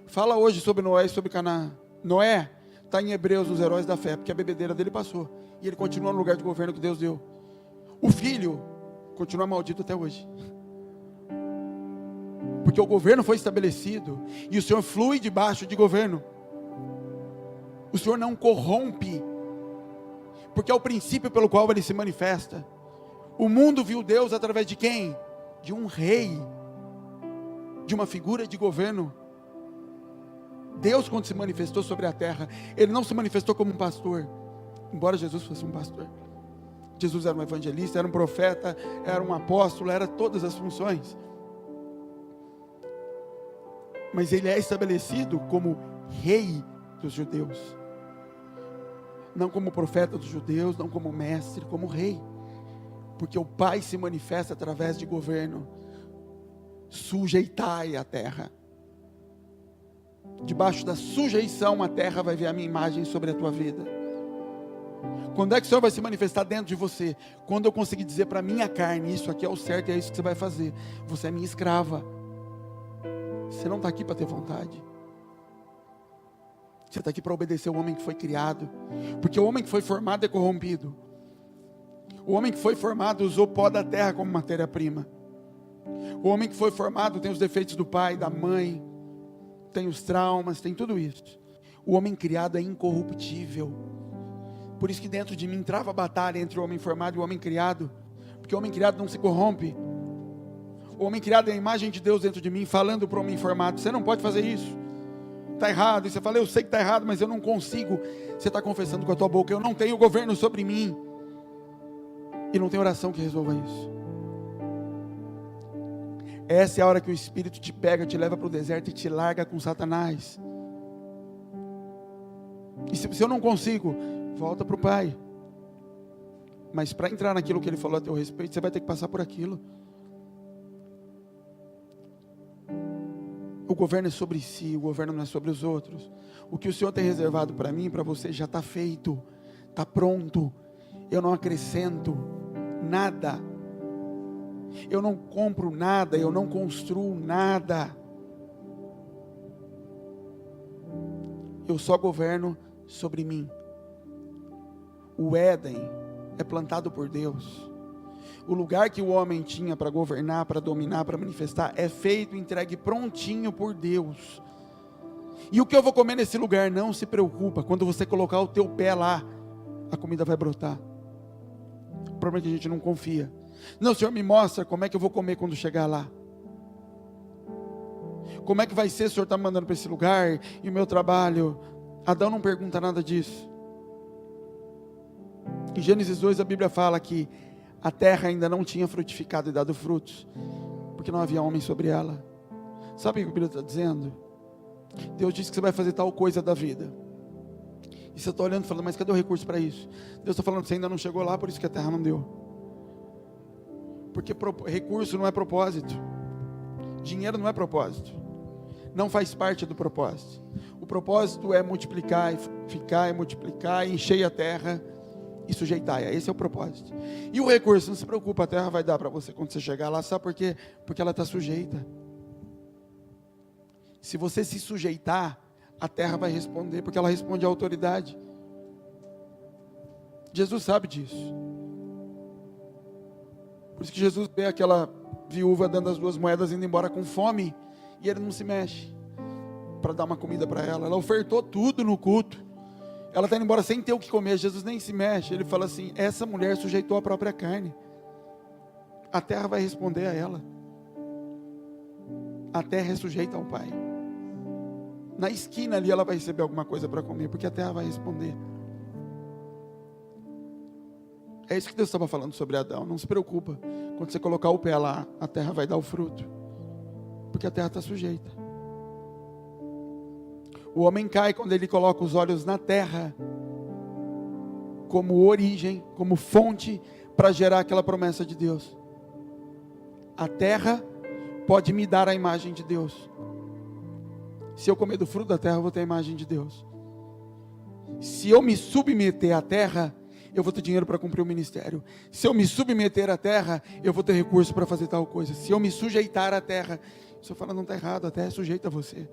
Fala hoje sobre Noé e sobre Canaã. Noé está em Hebreus, nos heróis da fé, porque a bebedeira dele passou, e ele continua no lugar de governo que Deus deu. O filho continua maldito até hoje, porque o governo foi estabelecido, e o Senhor flui debaixo de governo. O Senhor não corrompe, porque é o princípio pelo qual ele se manifesta. O mundo viu Deus através de quem? De um rei, de uma figura de governo. Deus, quando se manifestou sobre a terra, ele não se manifestou como um pastor, embora Jesus fosse um pastor. Jesus era um evangelista, era um profeta, era um apóstolo, era todas as funções. Mas ele é estabelecido como rei dos judeus, não como profeta dos judeus, não como mestre, como rei. Porque o Pai se manifesta através de governo. Sujeitai a terra. Debaixo da sujeição a terra vai ver a minha imagem sobre a tua vida. Quando é que o Senhor vai se manifestar dentro de você? Quando eu conseguir dizer para a minha carne, isso aqui é o certo e é isso que você vai fazer. Você é minha escrava. Você não está aqui para ter vontade. Você está aqui para obedecer o homem que foi criado. Porque o homem que foi formado é corrompido. O homem que foi formado usou pó da terra como matéria-prima. O homem que foi formado tem os defeitos do pai, da mãe, tem os traumas, tem tudo isso. O homem criado é incorruptível. Por isso que dentro de mim trava a batalha entre o homem formado e o homem criado. Porque o homem criado não se corrompe. O homem criado é a imagem de Deus dentro de mim, falando para o homem formado: você não pode fazer isso, está errado. E você fala: eu sei que está errado, mas eu não consigo. Você está confessando com a tua boca: eu não tenho governo sobre mim. E não tem oração que resolva isso. Essa é a hora que o Espírito te pega, te leva para o deserto e te larga com Satanás. E se eu não consigo, volta para o Pai. Mas para entrar naquilo que Ele falou a teu respeito, você vai ter que passar por aquilo. O governo é sobre si, o governo não é sobre os outros. O que o Senhor tem reservado para mim e para você já está feito, está pronto. Eu não acrescento nada, eu não compro nada, eu não construo nada, eu só governo sobre mim. O Éden é plantado por Deus. O lugar que o homem tinha para governar, para dominar, para manifestar, é feito, entregue prontinho por Deus. E o que eu vou comer nesse lugar? Não se preocupa, quando você colocar o teu pé lá, a comida vai brotar. O problema é que a gente não confia. Não, Senhor, me mostra como é que eu vou comer quando chegar lá. Como é que vai ser, o Senhor está me mandando para esse lugar, e o meu trabalho. Adão não pergunta nada disso. Em Gênesis 2 a Bíblia fala que a terra ainda não tinha frutificado e dado frutos, porque não havia homem sobre ela. Sabe o que a Bíblia está dizendo? Deus disse que você vai fazer tal coisa da vida. E você está olhando e falando: mas cadê o recurso para isso? Deus está falando: você ainda não chegou lá, por isso que a terra não deu. Porque recurso não é propósito. Dinheiro não é propósito. Não faz parte do propósito. O propósito é multiplicar, ficar, multiplicar, encher a terra e sujeitar. Esse é o propósito. E o recurso, não se preocupa, a terra vai dar para você quando você chegar lá. Sabe por quê? Porque ela está sujeita. Se você se sujeitar, a terra vai responder, porque ela responde à autoridade. Jesus sabe disso. Por isso que Jesus vê aquela viúva dando as 2 moedas, indo embora com fome, e ele não se mexe para dar uma comida para ela. Ela ofertou tudo no culto, ela está indo embora sem ter o que comer. Jesus nem se mexe. Ele fala assim: essa mulher sujeitou a própria carne, a terra vai responder a ela. A terra é sujeita ao Pai. Na esquina ali ela vai receber alguma coisa para comer, porque a terra vai responder. É isso que Deus estava falando sobre Adão. Não se preocupa, quando você colocar o pé lá, a terra vai dar o fruto, porque a terra está sujeita. O homem cai quando ele coloca os olhos na terra, como origem, como fonte, para gerar aquela promessa de Deus. A terra pode me dar a imagem de Deus. Se eu comer do fruto da terra, eu vou ter a imagem de Deus. Se eu me submeter à terra, eu vou ter dinheiro para cumprir o ministério. Se eu me submeter à terra, eu vou ter recurso para fazer tal coisa. Se eu me sujeitar à terra, o Senhor fala, não está errado, a terra é sujeita a você.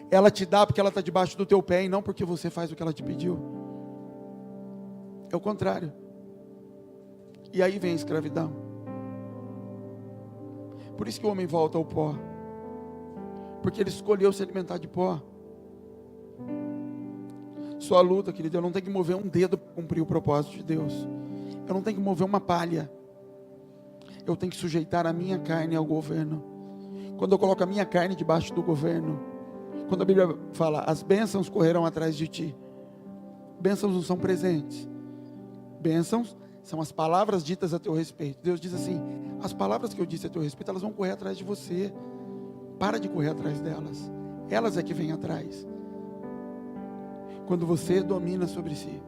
Ela te dá porque ela está debaixo do teu pé, e não porque você faz o que ela te pediu. É o contrário. E aí vem a escravidão. Por isso que o homem volta ao pó, porque ele escolheu se alimentar de pó. Sua luta, querido, eu não tenho que mover um dedo para cumprir o propósito de Deus. Eu não tenho que mover uma palha. Eu tenho que sujeitar a minha carne ao governo. Quando eu coloco a minha carne debaixo do governo, quando a Bíblia fala, as bênçãos correrão atrás de ti. Bênçãos não são presentes. Bênçãos são as palavras ditas a teu respeito. Deus diz assim, as palavras que eu disse a teu respeito, elas vão correr atrás de você. Para de correr atrás delas. Elas é que vêm atrás. Quando você domina sobre si.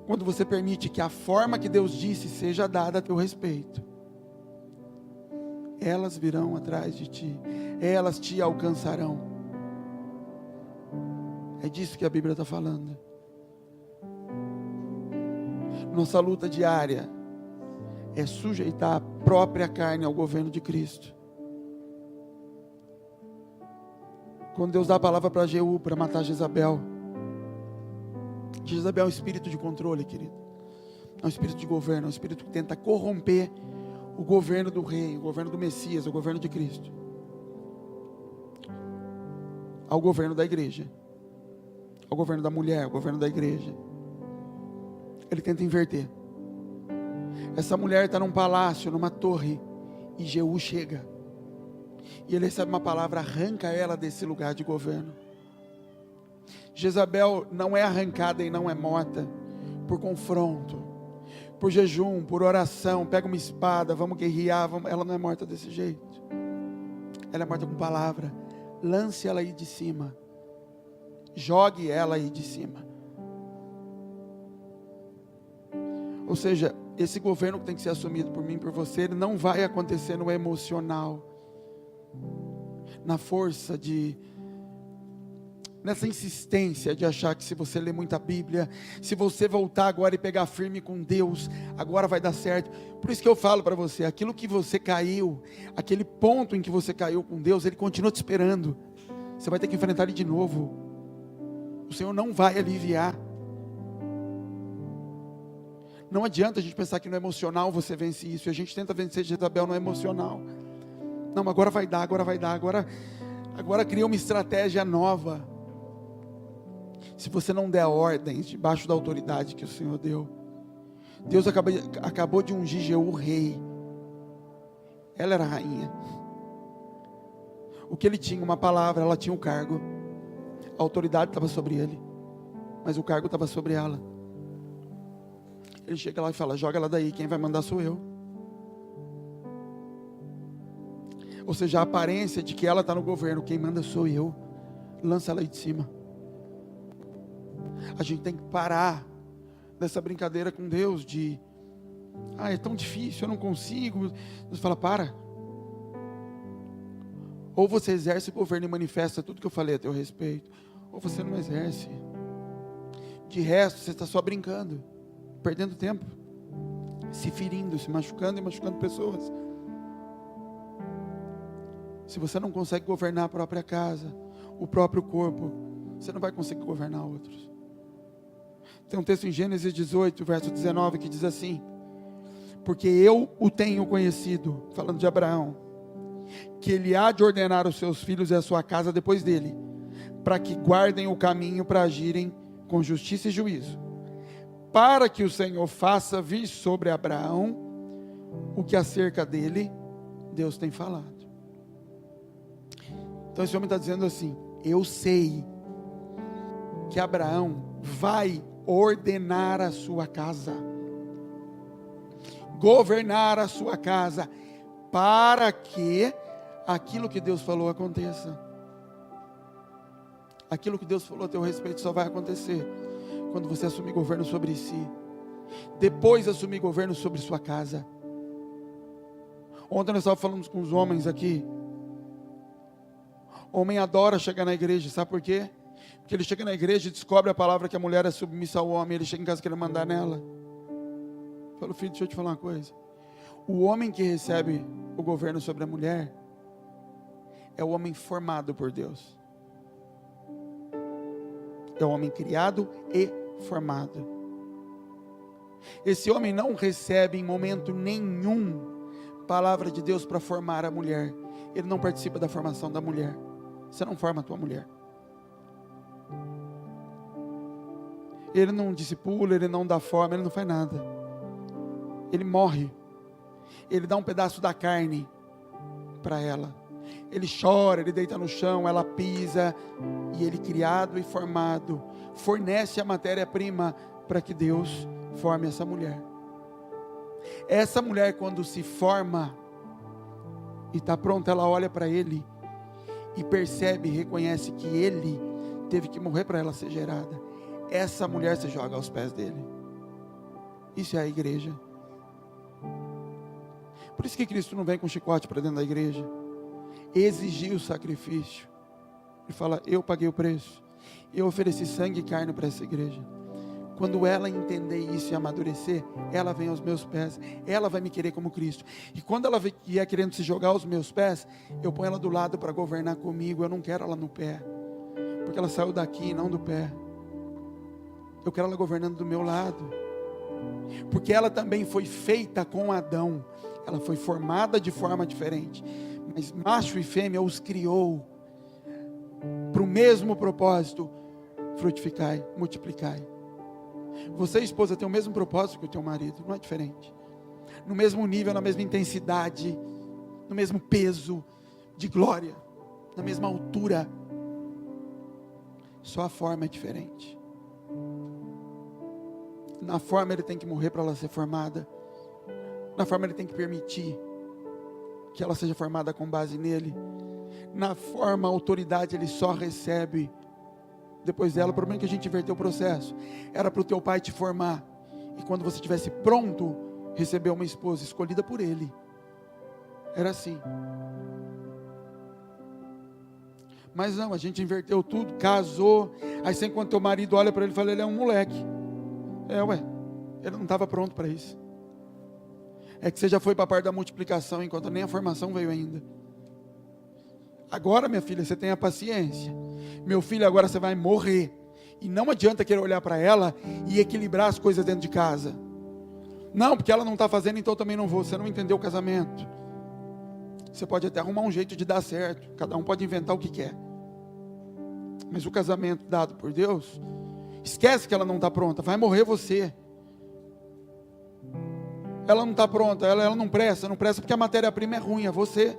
Quando você permite que a forma que Deus disse seja dada a teu respeito. Elas virão atrás de ti. Elas te alcançarão. É disso que a Bíblia está falando. Nossa luta diária é sujeitar a própria carne ao governo de Cristo. Quando Deus dá a palavra para Jeú, para matar Jezabel. Jezabel é um espírito de controle, querido. É um espírito de governo, é um espírito que tenta corromper o governo do rei, o governo do Messias, o governo de Cristo. Ao governo da igreja. Ao governo da mulher, ao governo da igreja. Ele tenta inverter. Essa mulher está num palácio, numa torre, e Jeú chega. E ele recebe uma palavra, arranca ela desse lugar de governo. Jezabel não é arrancada e não é morta por confronto, por jejum, por oração, pega uma espada, vamos guerrear, ela não é morta desse jeito. Ela é morta com palavra. Lance ela aí de cima. Jogue ela aí de cima. Ou seja, esse governo que tem que ser assumido por mim e por você, ele não vai acontecer no emocional, na força nessa insistência de achar que se você ler muita Bíblia, se você voltar agora e pegar firme com Deus, agora vai dar certo. Por isso que eu falo para você, aquilo que você caiu, aquele ponto em que você caiu com Deus, Ele continua te esperando. Você vai ter que enfrentar Ele de novo. O Senhor não vai aliviar. Não adianta a gente pensar que no emocional você vence isso, e a gente tenta vencer Jezabel no emocional. Não, agora vai dar, agora cria uma estratégia nova. Se você não der ordens debaixo da autoridade que o Senhor deu. Deus acabou de ungir Jeú rei. Ela era rainha. O que ele tinha? Uma palavra, ela tinha um cargo. A autoridade estava sobre ele, mas o cargo estava sobre ela. Ele chega lá e fala, joga ela daí, quem vai mandar sou eu. Ou seja, a aparência de que ela está no governo, quem manda sou eu. Lança ela aí de cima. A gente tem que parar dessa brincadeira com Deus de, é tão difícil, eu não consigo. Deus fala, para. Ou você exerce o governo e manifesta tudo que eu falei a teu respeito, ou você não exerce. De resto, você está só brincando, perdendo tempo, se ferindo, se machucando e machucando pessoas. Se você não consegue governar a própria casa, o próprio corpo, você não vai conseguir governar outros. Tem um texto em Gênesis 18, verso 19, que diz assim: porque eu o tenho conhecido, falando de Abraão, que ele há de ordenar os seus filhos e a sua casa depois dele, para que guardem o caminho para agirem com justiça e juízo, para que o Senhor faça vir sobre Abraão o que acerca dele Deus tem falado. Então esse homem está dizendo assim: eu sei que Abraão vai ordenar a sua casa, governar a sua casa, para que aquilo que Deus falou aconteça. Aquilo que Deus falou a teu respeito só vai acontecer quando você assumir governo sobre si, depois assumir governo sobre sua casa. Ontem nós estávamos falando com os homens aqui. Homem adora chegar na igreja, sabe por quê? Porque ele chega na igreja e descobre a palavra que a mulher é submissa ao homem, ele chega em casa querendo mandar nela. Fala, filho, deixa eu te falar uma coisa. O homem que recebe o governo sobre a mulher é o homem formado por Deus. É o homem criado e formado. Esse homem não recebe em momento nenhum palavra de Deus para formar a mulher. Ele não participa da formação da mulher. Você não forma a tua mulher. Ele não discipula, ele não dá forma, ele não faz nada. Ele morre. Ele dá um pedaço da carne para ela. Ele chora, ele deita no chão, ela pisa. E ele, criado e formado, fornece a matéria-prima para que Deus forme essa mulher. Essa mulher, quando se forma e está pronta, ela olha para ele e percebe, reconhece que ele teve que morrer para ela ser gerada. Essa mulher se joga aos pés dele. Isso é a igreja. Por isso que Cristo não vem com chicote para dentro da igreja. Exigir o sacrifício. Ele fala, eu paguei o preço. Eu ofereci sangue e carne para essa igreja. Quando ela entender isso e amadurecer, ela vem aos meus pés, ela vai me querer como Cristo. E quando ela vier querendo se jogar aos meus pés, eu ponho ela do lado para governar comigo. Eu não quero ela no pé, porque ela saiu daqui, não do pé. Eu quero ela governando do meu lado, porque ela também foi feita com Adão. Ela foi formada de forma diferente, mas macho e fêmea os criou para o mesmo propósito: frutificai, multiplicai. Você, esposa, tem o mesmo propósito que o teu marido, não é diferente. No mesmo nível, na mesma intensidade, no mesmo peso de glória, na mesma altura. Só a forma é diferente. Na forma ele tem que morrer para ela ser formada. Na forma ele tem que permitir que ela seja formada com base nele. Na forma, a autoridade ele só recebe depois dela. O problema é que a gente inverteu o processo. Era para o teu pai te formar, e quando você estivesse pronto, receber uma esposa escolhida por ele. Era assim. Mas não, a gente inverteu tudo, casou. Aí sempre quando teu marido olha para ele e fala, ele é um moleque. Ele não estava pronto para isso. É que você já foi para a parte da multiplicação, enquanto nem a formação veio ainda. Agora, minha filha, você tenha paciência. Meu filho, agora você vai morrer. E não adianta querer olhar para ela e equilibrar as coisas dentro de casa. Não, porque ela não está fazendo, então eu também não vou. Você não entendeu o casamento. Você pode até arrumar um jeito de dar certo. Cada um pode inventar o que quer. Mas o casamento dado por Deus, esquece que ela não está pronta. Vai morrer você. Ela não está pronta, ela não presta porque a matéria-prima é ruim, é você.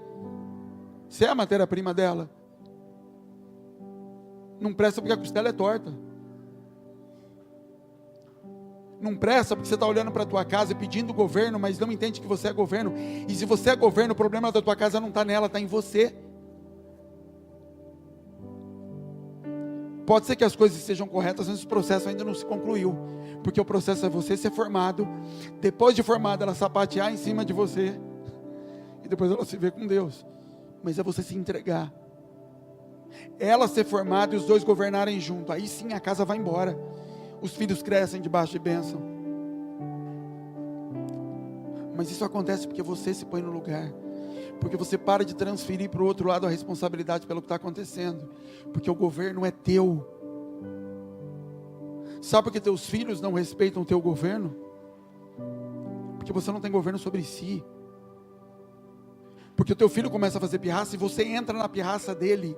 Você é a matéria-prima dela. Não presta porque a costela é torta. Não presta porque você está olhando para a tua casa e pedindo governo, mas não entende que você é governo. E se você é governo, o problema da tua casa não está nela, está em você. Pode ser que as coisas sejam corretas, mas o processo ainda não se concluiu. Porque o processo é você ser formado. Depois de formado, ela sapatear em cima de você. E depois ela se vê com Deus. Mas é você se entregar. Ela ser formada e os dois governarem junto. Aí sim a casa vai embora. Os filhos crescem debaixo de bênção. Mas isso acontece porque você se põe no lugar. Porque você para de transferir para o outro lado a responsabilidade pelo que está acontecendo. Porque o governo é teu. Sabe por que teus filhos não respeitam o teu governo? Porque você não tem governo sobre si. Porque o teu filho começa a fazer pirraça e você entra na pirraça dele.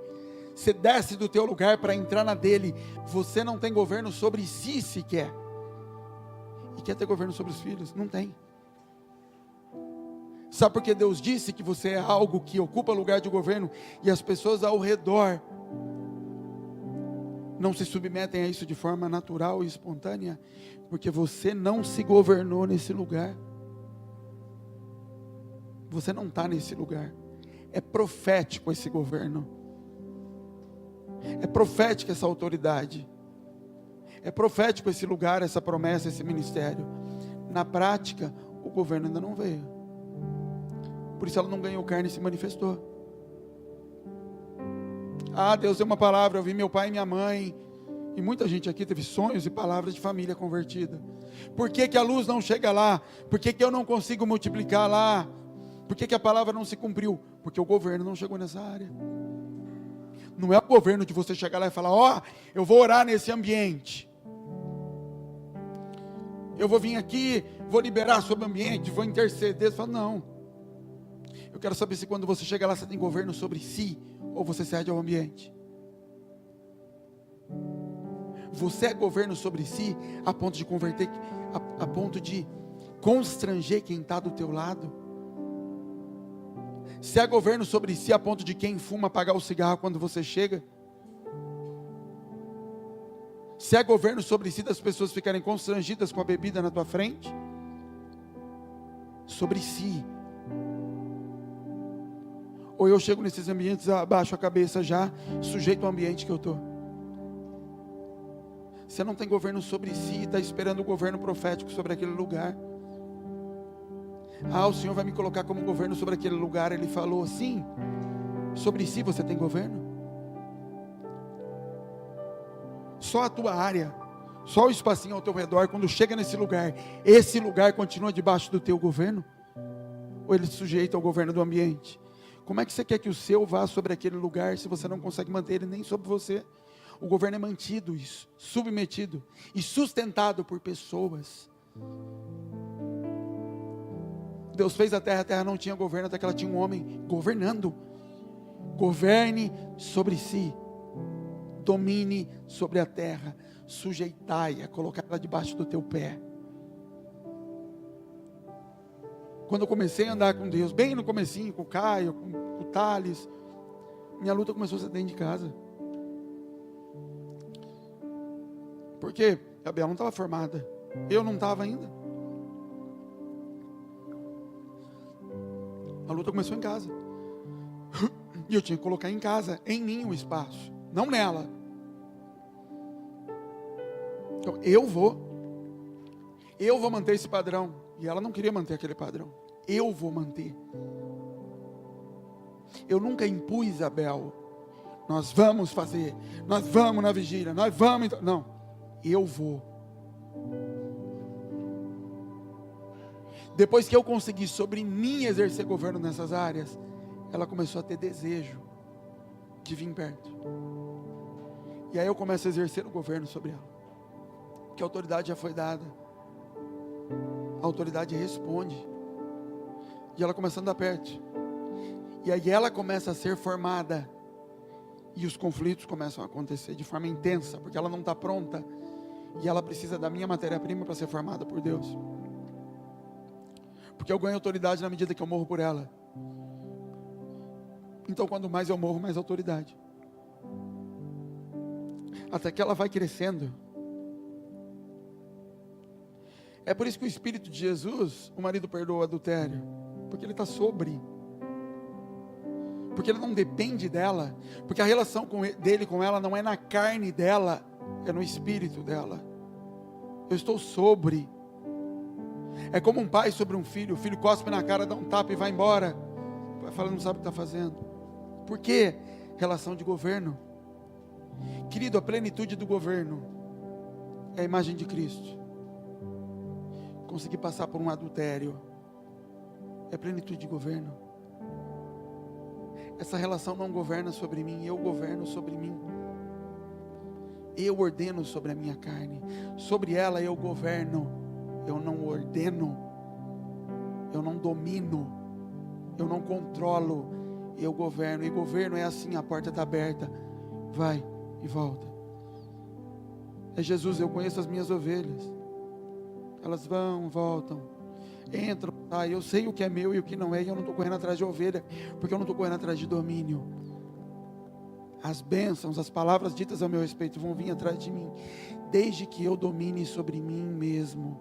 Você desce do teu lugar para entrar na dele. Você não tem governo sobre si sequer. E quer ter governo sobre os filhos? Não tem. Sabe por que Deus disse que você é algo que ocupa lugar de governo e as pessoas ao redor não se submetem a isso de forma natural e espontânea, porque você não se governou nesse lugar. Você não está nesse lugar. É profético esse governo. É profética essa autoridade. É profético esse lugar, essa promessa, esse ministério. Na prática, o governo ainda não veio. Por isso ela não ganhou carne e se manifestou. Ah, Deus deu uma palavra, eu vi meu pai e minha mãe. E muita gente aqui teve sonhos e palavras de família convertida. Por que que a luz não chega lá? Por que que eu não consigo multiplicar lá? Por que que a palavra não se cumpriu? Porque o governo não chegou nessa área. Não é o governo de você chegar lá e falar, ó, eu vou orar nesse ambiente. Eu vou vir aqui, vou liberar sobre o ambiente, vou interceder. Você fala, não. Eu quero saber se quando você chega lá, você tem governo sobre si, ou você cede ao ambiente. Você é governo sobre si, a ponto de converter, a ponto de constranger quem está do teu lado. Se é governo sobre si, a ponto de quem fuma apagar o cigarro quando você chega. Se é governo sobre si, das pessoas ficarem constrangidas com a bebida na tua frente. Sobre si. Ou eu chego nesses ambientes, abaixo a cabeça já, sujeito ao ambiente que eu estou. Você não tem governo sobre si, está esperando o governo profético sobre aquele lugar. Ah, o Senhor vai me colocar como governo sobre aquele lugar. Ele falou, sim, sobre si você tem governo. Só a tua área, só o espacinho ao teu redor, quando chega nesse lugar, esse lugar continua debaixo do teu governo? Ou ele se sujeita ao governo do ambiente? Como é que você quer que o seu vá sobre aquele lugar, se você não consegue manter ele nem sobre você? O governo é mantido, submetido e sustentado por pessoas. Deus fez a terra não tinha governo, até que ela tinha um homem governando. Governe sobre si, domine sobre a terra, sujeitai-a, colocá-la debaixo do teu pé. Quando eu comecei a andar com Deus, bem no comecinho, com o Caio, com o Thales, minha luta começou a ser dentro de casa. Porque a Bela não estava formada, eu não estava ainda. A luta começou em casa. E eu tinha que colocar em casa, em mim, o espaço, não nela. Então, eu vou manter esse padrão. E ela não queria manter aquele padrão. Eu vou manter. Eu nunca impus a Bel. Nós vamos fazer. Nós vamos na vigília. Nós vamos. Não. Eu vou. Depois que eu consegui sobre mim exercer governo nessas áreas, ela começou a ter desejo de vir perto. E aí eu começo a exercer o governo sobre ela. Que a autoridade já foi dada. A autoridade responde. E ela começa a andar perto. E aí ela começa a ser formada. E os conflitos começam a acontecer de forma intensa, porque ela não está pronta. E ela precisa da minha matéria-prima para ser formada por Deus. Porque eu ganho autoridade na medida que eu morro por ela. Então quando mais eu morro, mais autoridade. Até que ela vai crescendo. É por isso que o Espírito de Jesus, o marido perdoa o adultério. Porque ele está sobre. Porque ele não depende dela. Porque a relação dele com ela não é na carne dela, é no espírito dela. Eu estou sobre. É como um pai sobre um filho. O filho cospe na cara, dá um tapa e vai embora. O pai fala, não sabe o que está fazendo. Por quê? Relação de governo. Querido, a plenitude do governo é a imagem de Cristo. Conseguir passar por um adultério é plenitude de governo. Essa relação não governa sobre mim, eu governo sobre mim. Eu ordeno sobre a minha carne. Sobre ela eu governo. Eu não ordeno. Eu não domino. Eu não controlo. Eu governo. E governo é assim, a porta está aberta. Vai e volta. É Jesus, eu conheço as minhas ovelhas. Elas vão, voltam, entram, saem. Eu sei o que é meu e o que não é. E eu não estou correndo atrás de ovelha, porque eu não estou correndo atrás de domínio. as bênçãos, as palavras ditas ao meu respeito vão vir atrás de mim, desde que eu domine sobre mim mesmo,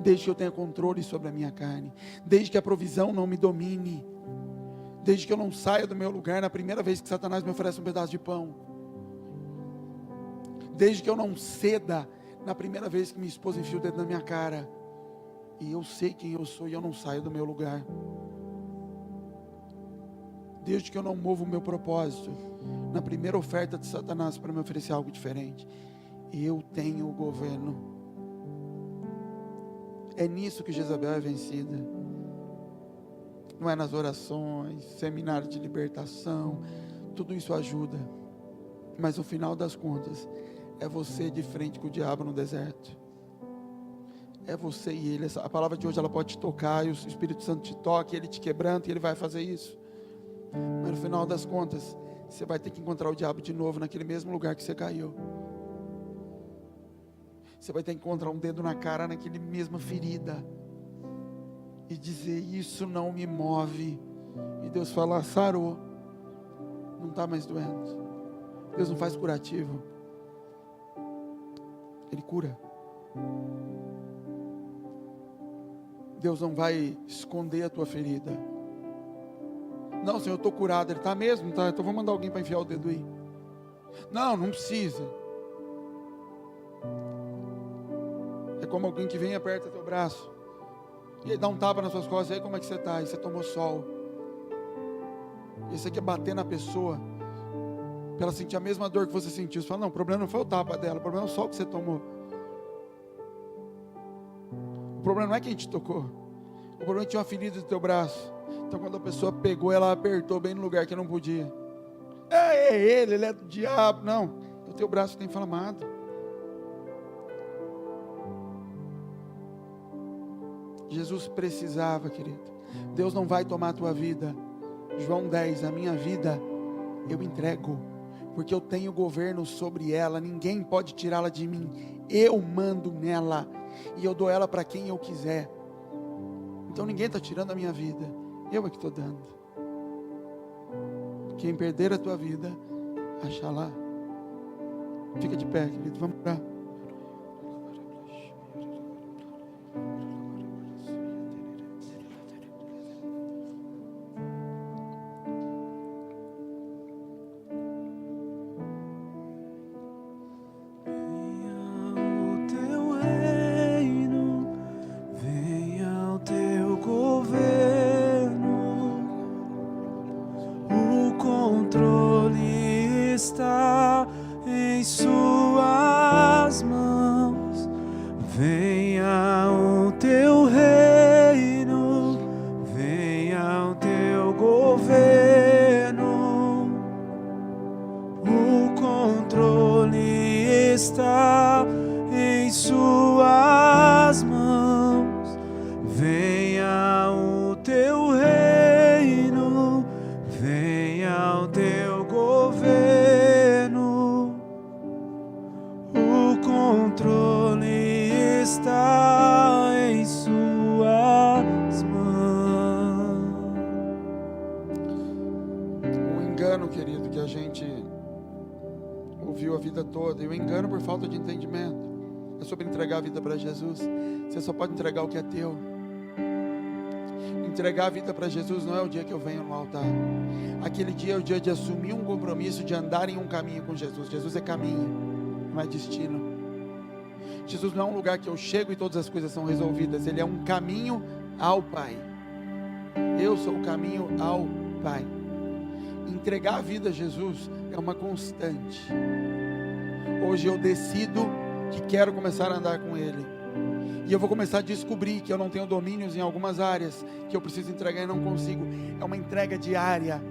desde que eu tenha controle sobre a minha carne, desde que a provisão não me domine, desde que eu não saia do meu lugar na primeira vez que Satanás me oferece um pedaço de pão, desde que eu não ceda na primeira vez que minha esposa enfia o dedo na minha cara, e eu sei quem eu sou e eu não saio do meu lugar, desde que eu não movo o meu propósito na primeira oferta de Satanás para me oferecer algo diferente, eu tenho o governo. É nisso que Jezabel é vencida, não é nas orações, seminário de libertação, tudo isso ajuda, mas no final das contas, é você de frente com o diabo no deserto, é você e ele. A palavra de hoje ela pode te tocar, e o Espírito Santo te toca, e ele te quebranta, e ele vai fazer isso, mas no final das contas, você vai ter que encontrar o diabo de novo, naquele mesmo lugar que você caiu, você vai ter que encontrar um dedo na cara, naquele mesma ferida, e dizer, isso não me move, e Deus fala, sarou, não está mais doendo. Deus não faz curativo, Ele cura. Deus não vai esconder a tua ferida. Não, Senhor, eu estou curado. Ele está mesmo? Tá, então vou mandar alguém para enfiar o dedo aí. Não, não precisa. É como alguém que vem e aperta teu braço, e ele dá um tapa nas suas costas, e aí como é que você está? E você tomou sol, e você quer bater na pessoa, para ela sentir a mesma dor que você sentiu. Você fala, não, o problema não foi o tapa dela, o problema é o sol que você tomou. O problema não é quem te tocou, o problema é que tinha uma ferida do teu braço. Então quando a pessoa pegou, ela apertou bem no lugar que não podia. Ele é do diabo. Não, o teu braço está inflamado. Jesus precisava, querido. Deus não vai tomar a tua vida. João 10, a minha vida eu entrego, porque eu tenho governo sobre ela, ninguém pode tirá-la de mim, eu mando nela, e eu dou ela para quem eu quiser. Então ninguém está tirando a minha vida, eu é que estou dando. Quem perder a tua vida, acha lá. Fica de pé, querido, vamos orar. E o engano por falta de entendimento é sobre entregar a vida para Jesus. Você só pode entregar o que é teu. Entregar a vida para Jesus não é o dia que eu venho no altar. Aquele dia é o dia de assumir um compromisso, de andar em um caminho com Jesus. Jesus é caminho, não é destino. Jesus não é um lugar que eu chego e todas as coisas são resolvidas. Ele é um caminho ao Pai. Eu sou o caminho ao Pai. Entregar a vida a Jesus é uma constante. Hoje eu decido que quero começar a andar com Ele, e eu vou começar a descobrir que eu não tenho domínios em algumas áreas, que eu preciso entregar e não consigo. É uma entrega diária,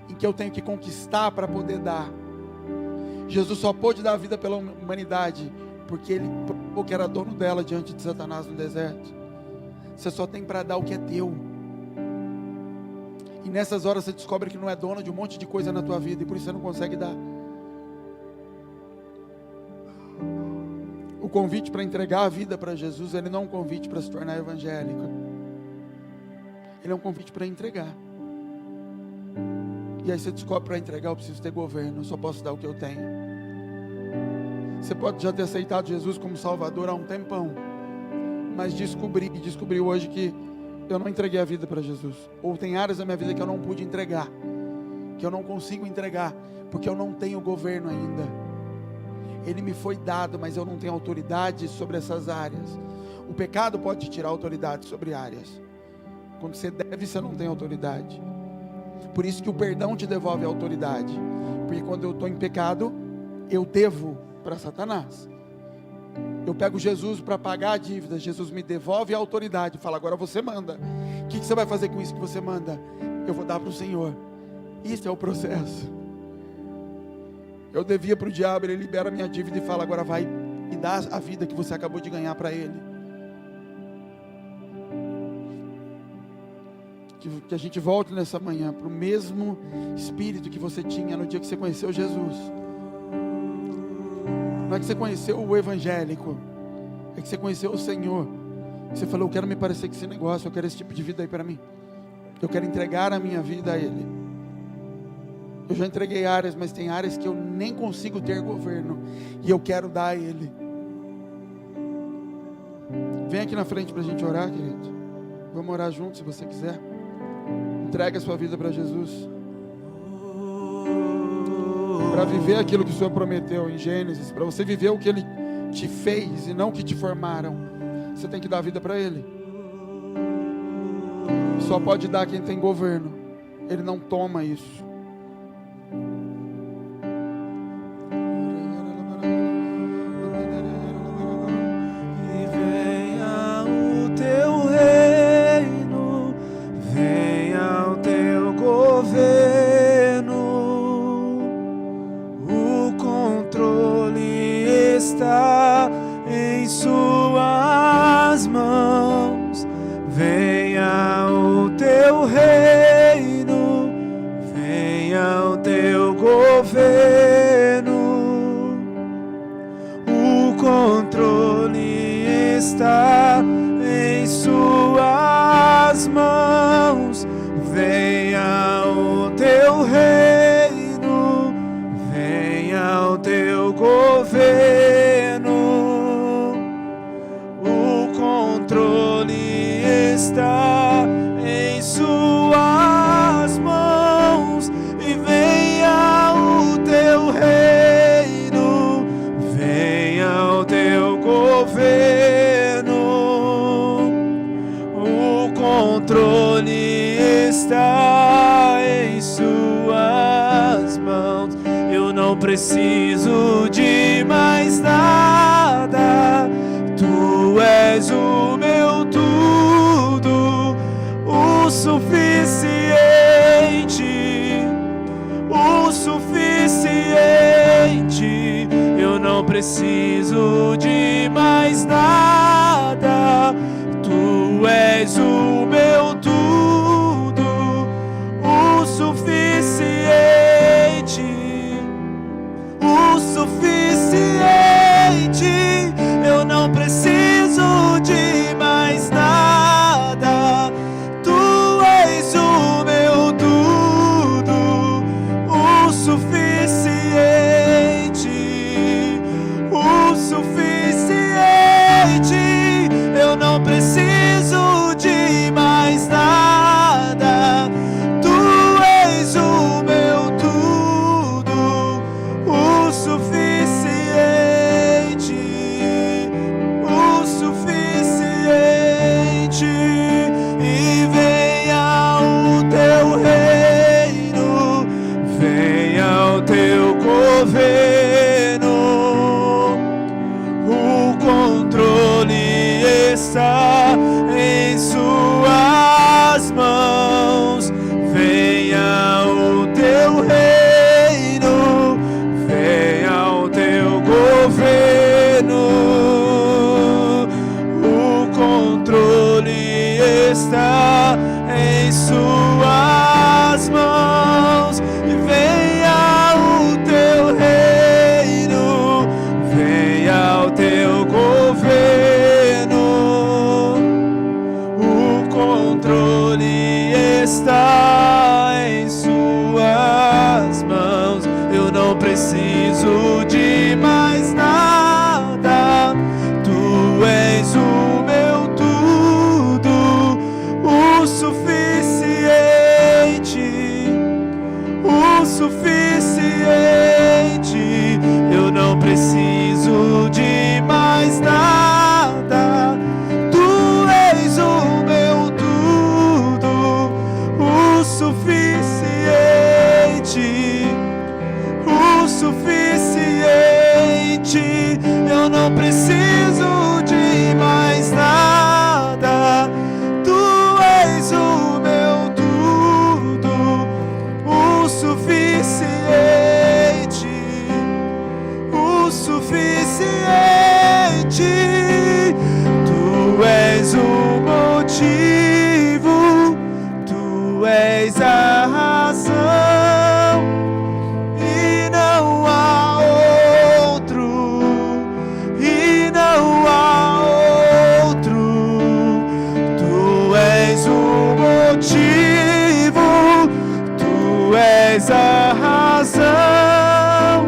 em que eu tenho que conquistar para poder dar. Jesus só pôde dar a vida pela humanidade, porque Ele provou que era dono dela diante de Satanás no deserto. Você só tem para dar o que é teu, e nessas horas você descobre que não é dono de um monte de coisa na tua vida, e por isso você não consegue dar. O convite para entregar a vida para Jesus, ele não é um convite para se tornar evangélico. Ele é um convite para entregar. E aí você descobre, para entregar eu preciso ter governo, eu só posso dar o que eu tenho. Você pode já ter aceitado Jesus como Salvador há um tempão, mas descobri hoje que eu não entreguei a vida para Jesus. Ou tem áreas da minha vida que eu não pude entregar, que eu não consigo entregar, porque eu não tenho governo ainda. Ele me foi dado, mas eu não tenho autoridade sobre essas áreas. O pecado pode te tirar autoridade sobre áreas. Quando você deve, você não tem autoridade. Por isso que o perdão te devolve a autoridade. Porque quando eu estou em pecado, eu devo para Satanás. Eu pego Jesus para pagar a dívida, Jesus me devolve a autoridade, fala, agora você manda. O que você vai fazer com isso que você manda? Eu vou dar para o Senhor. Isso é o processo. Eu devia para o diabo, ele libera a minha dívida e fala, agora vai e dá a vida que você acabou de ganhar para ele. Que a gente volte nessa manhã para o mesmo espírito que você tinha no dia que você conheceu Jesus. Não é que você conheceu o evangélico, é que você conheceu o Senhor. Você falou, eu quero me parecer com esse negócio, eu quero esse tipo de vida aí para mim. Eu quero entregar a minha vida a Ele. Eu já entreguei áreas, mas tem áreas que eu nem consigo ter governo, e eu quero dar a Ele. Vem aqui na frente para a gente orar, querido. Vamos orar juntos se você quiser. Entregue a sua vida para Jesus, para viver aquilo que o Senhor prometeu em Gênesis. Para você viver o que Ele te fez e não o que te formaram, você tem que dar a vida para Ele. Só pode dar quem tem governo. Ele não toma isso. Preciso de mais nada, Tu és o meu tudo, o suficiente, eu não preciso de mais nada, Tu és o meu tudo, o suficiente, eu não preciso de mais nada, Tu és o meu tudo, o suficiente, eu não preciso de mais nada, Tu és o meu tudo, o suficiente, e venha o Teu reino, venha o Teu governo, o controle está eu não preciso de mais nada. Tu és o meu tudo, o suficiente, o suficiente. Tu és o motivo, tu és a razão, e não há outro, e não há outro. Tu és o motivo, tu és a razão,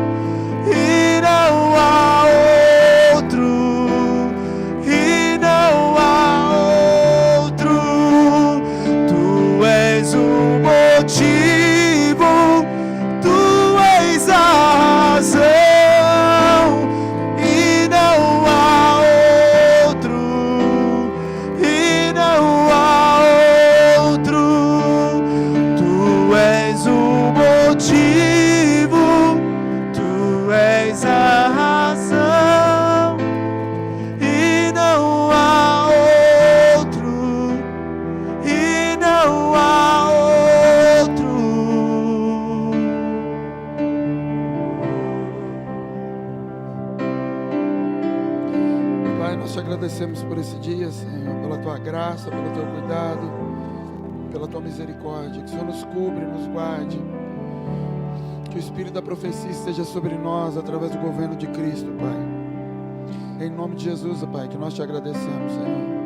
e não há outro, e não há outro. Tu és o motivo, tu és a razão, e não há outro, e não há outro. Tu és o motivo, tu és a razão, e não há outro, e não há outro. Pai, nós te agradecemos por esse dia, Senhor, pela tua graça, pelo teu cuidado, pela tua misericórdia. Que o Senhor nos cubra e nos guarde. Que o Espírito da profecia esteja sobre nós através do governo de Cristo, Pai. Em nome de Jesus, Pai, que nós te agradecemos, Senhor.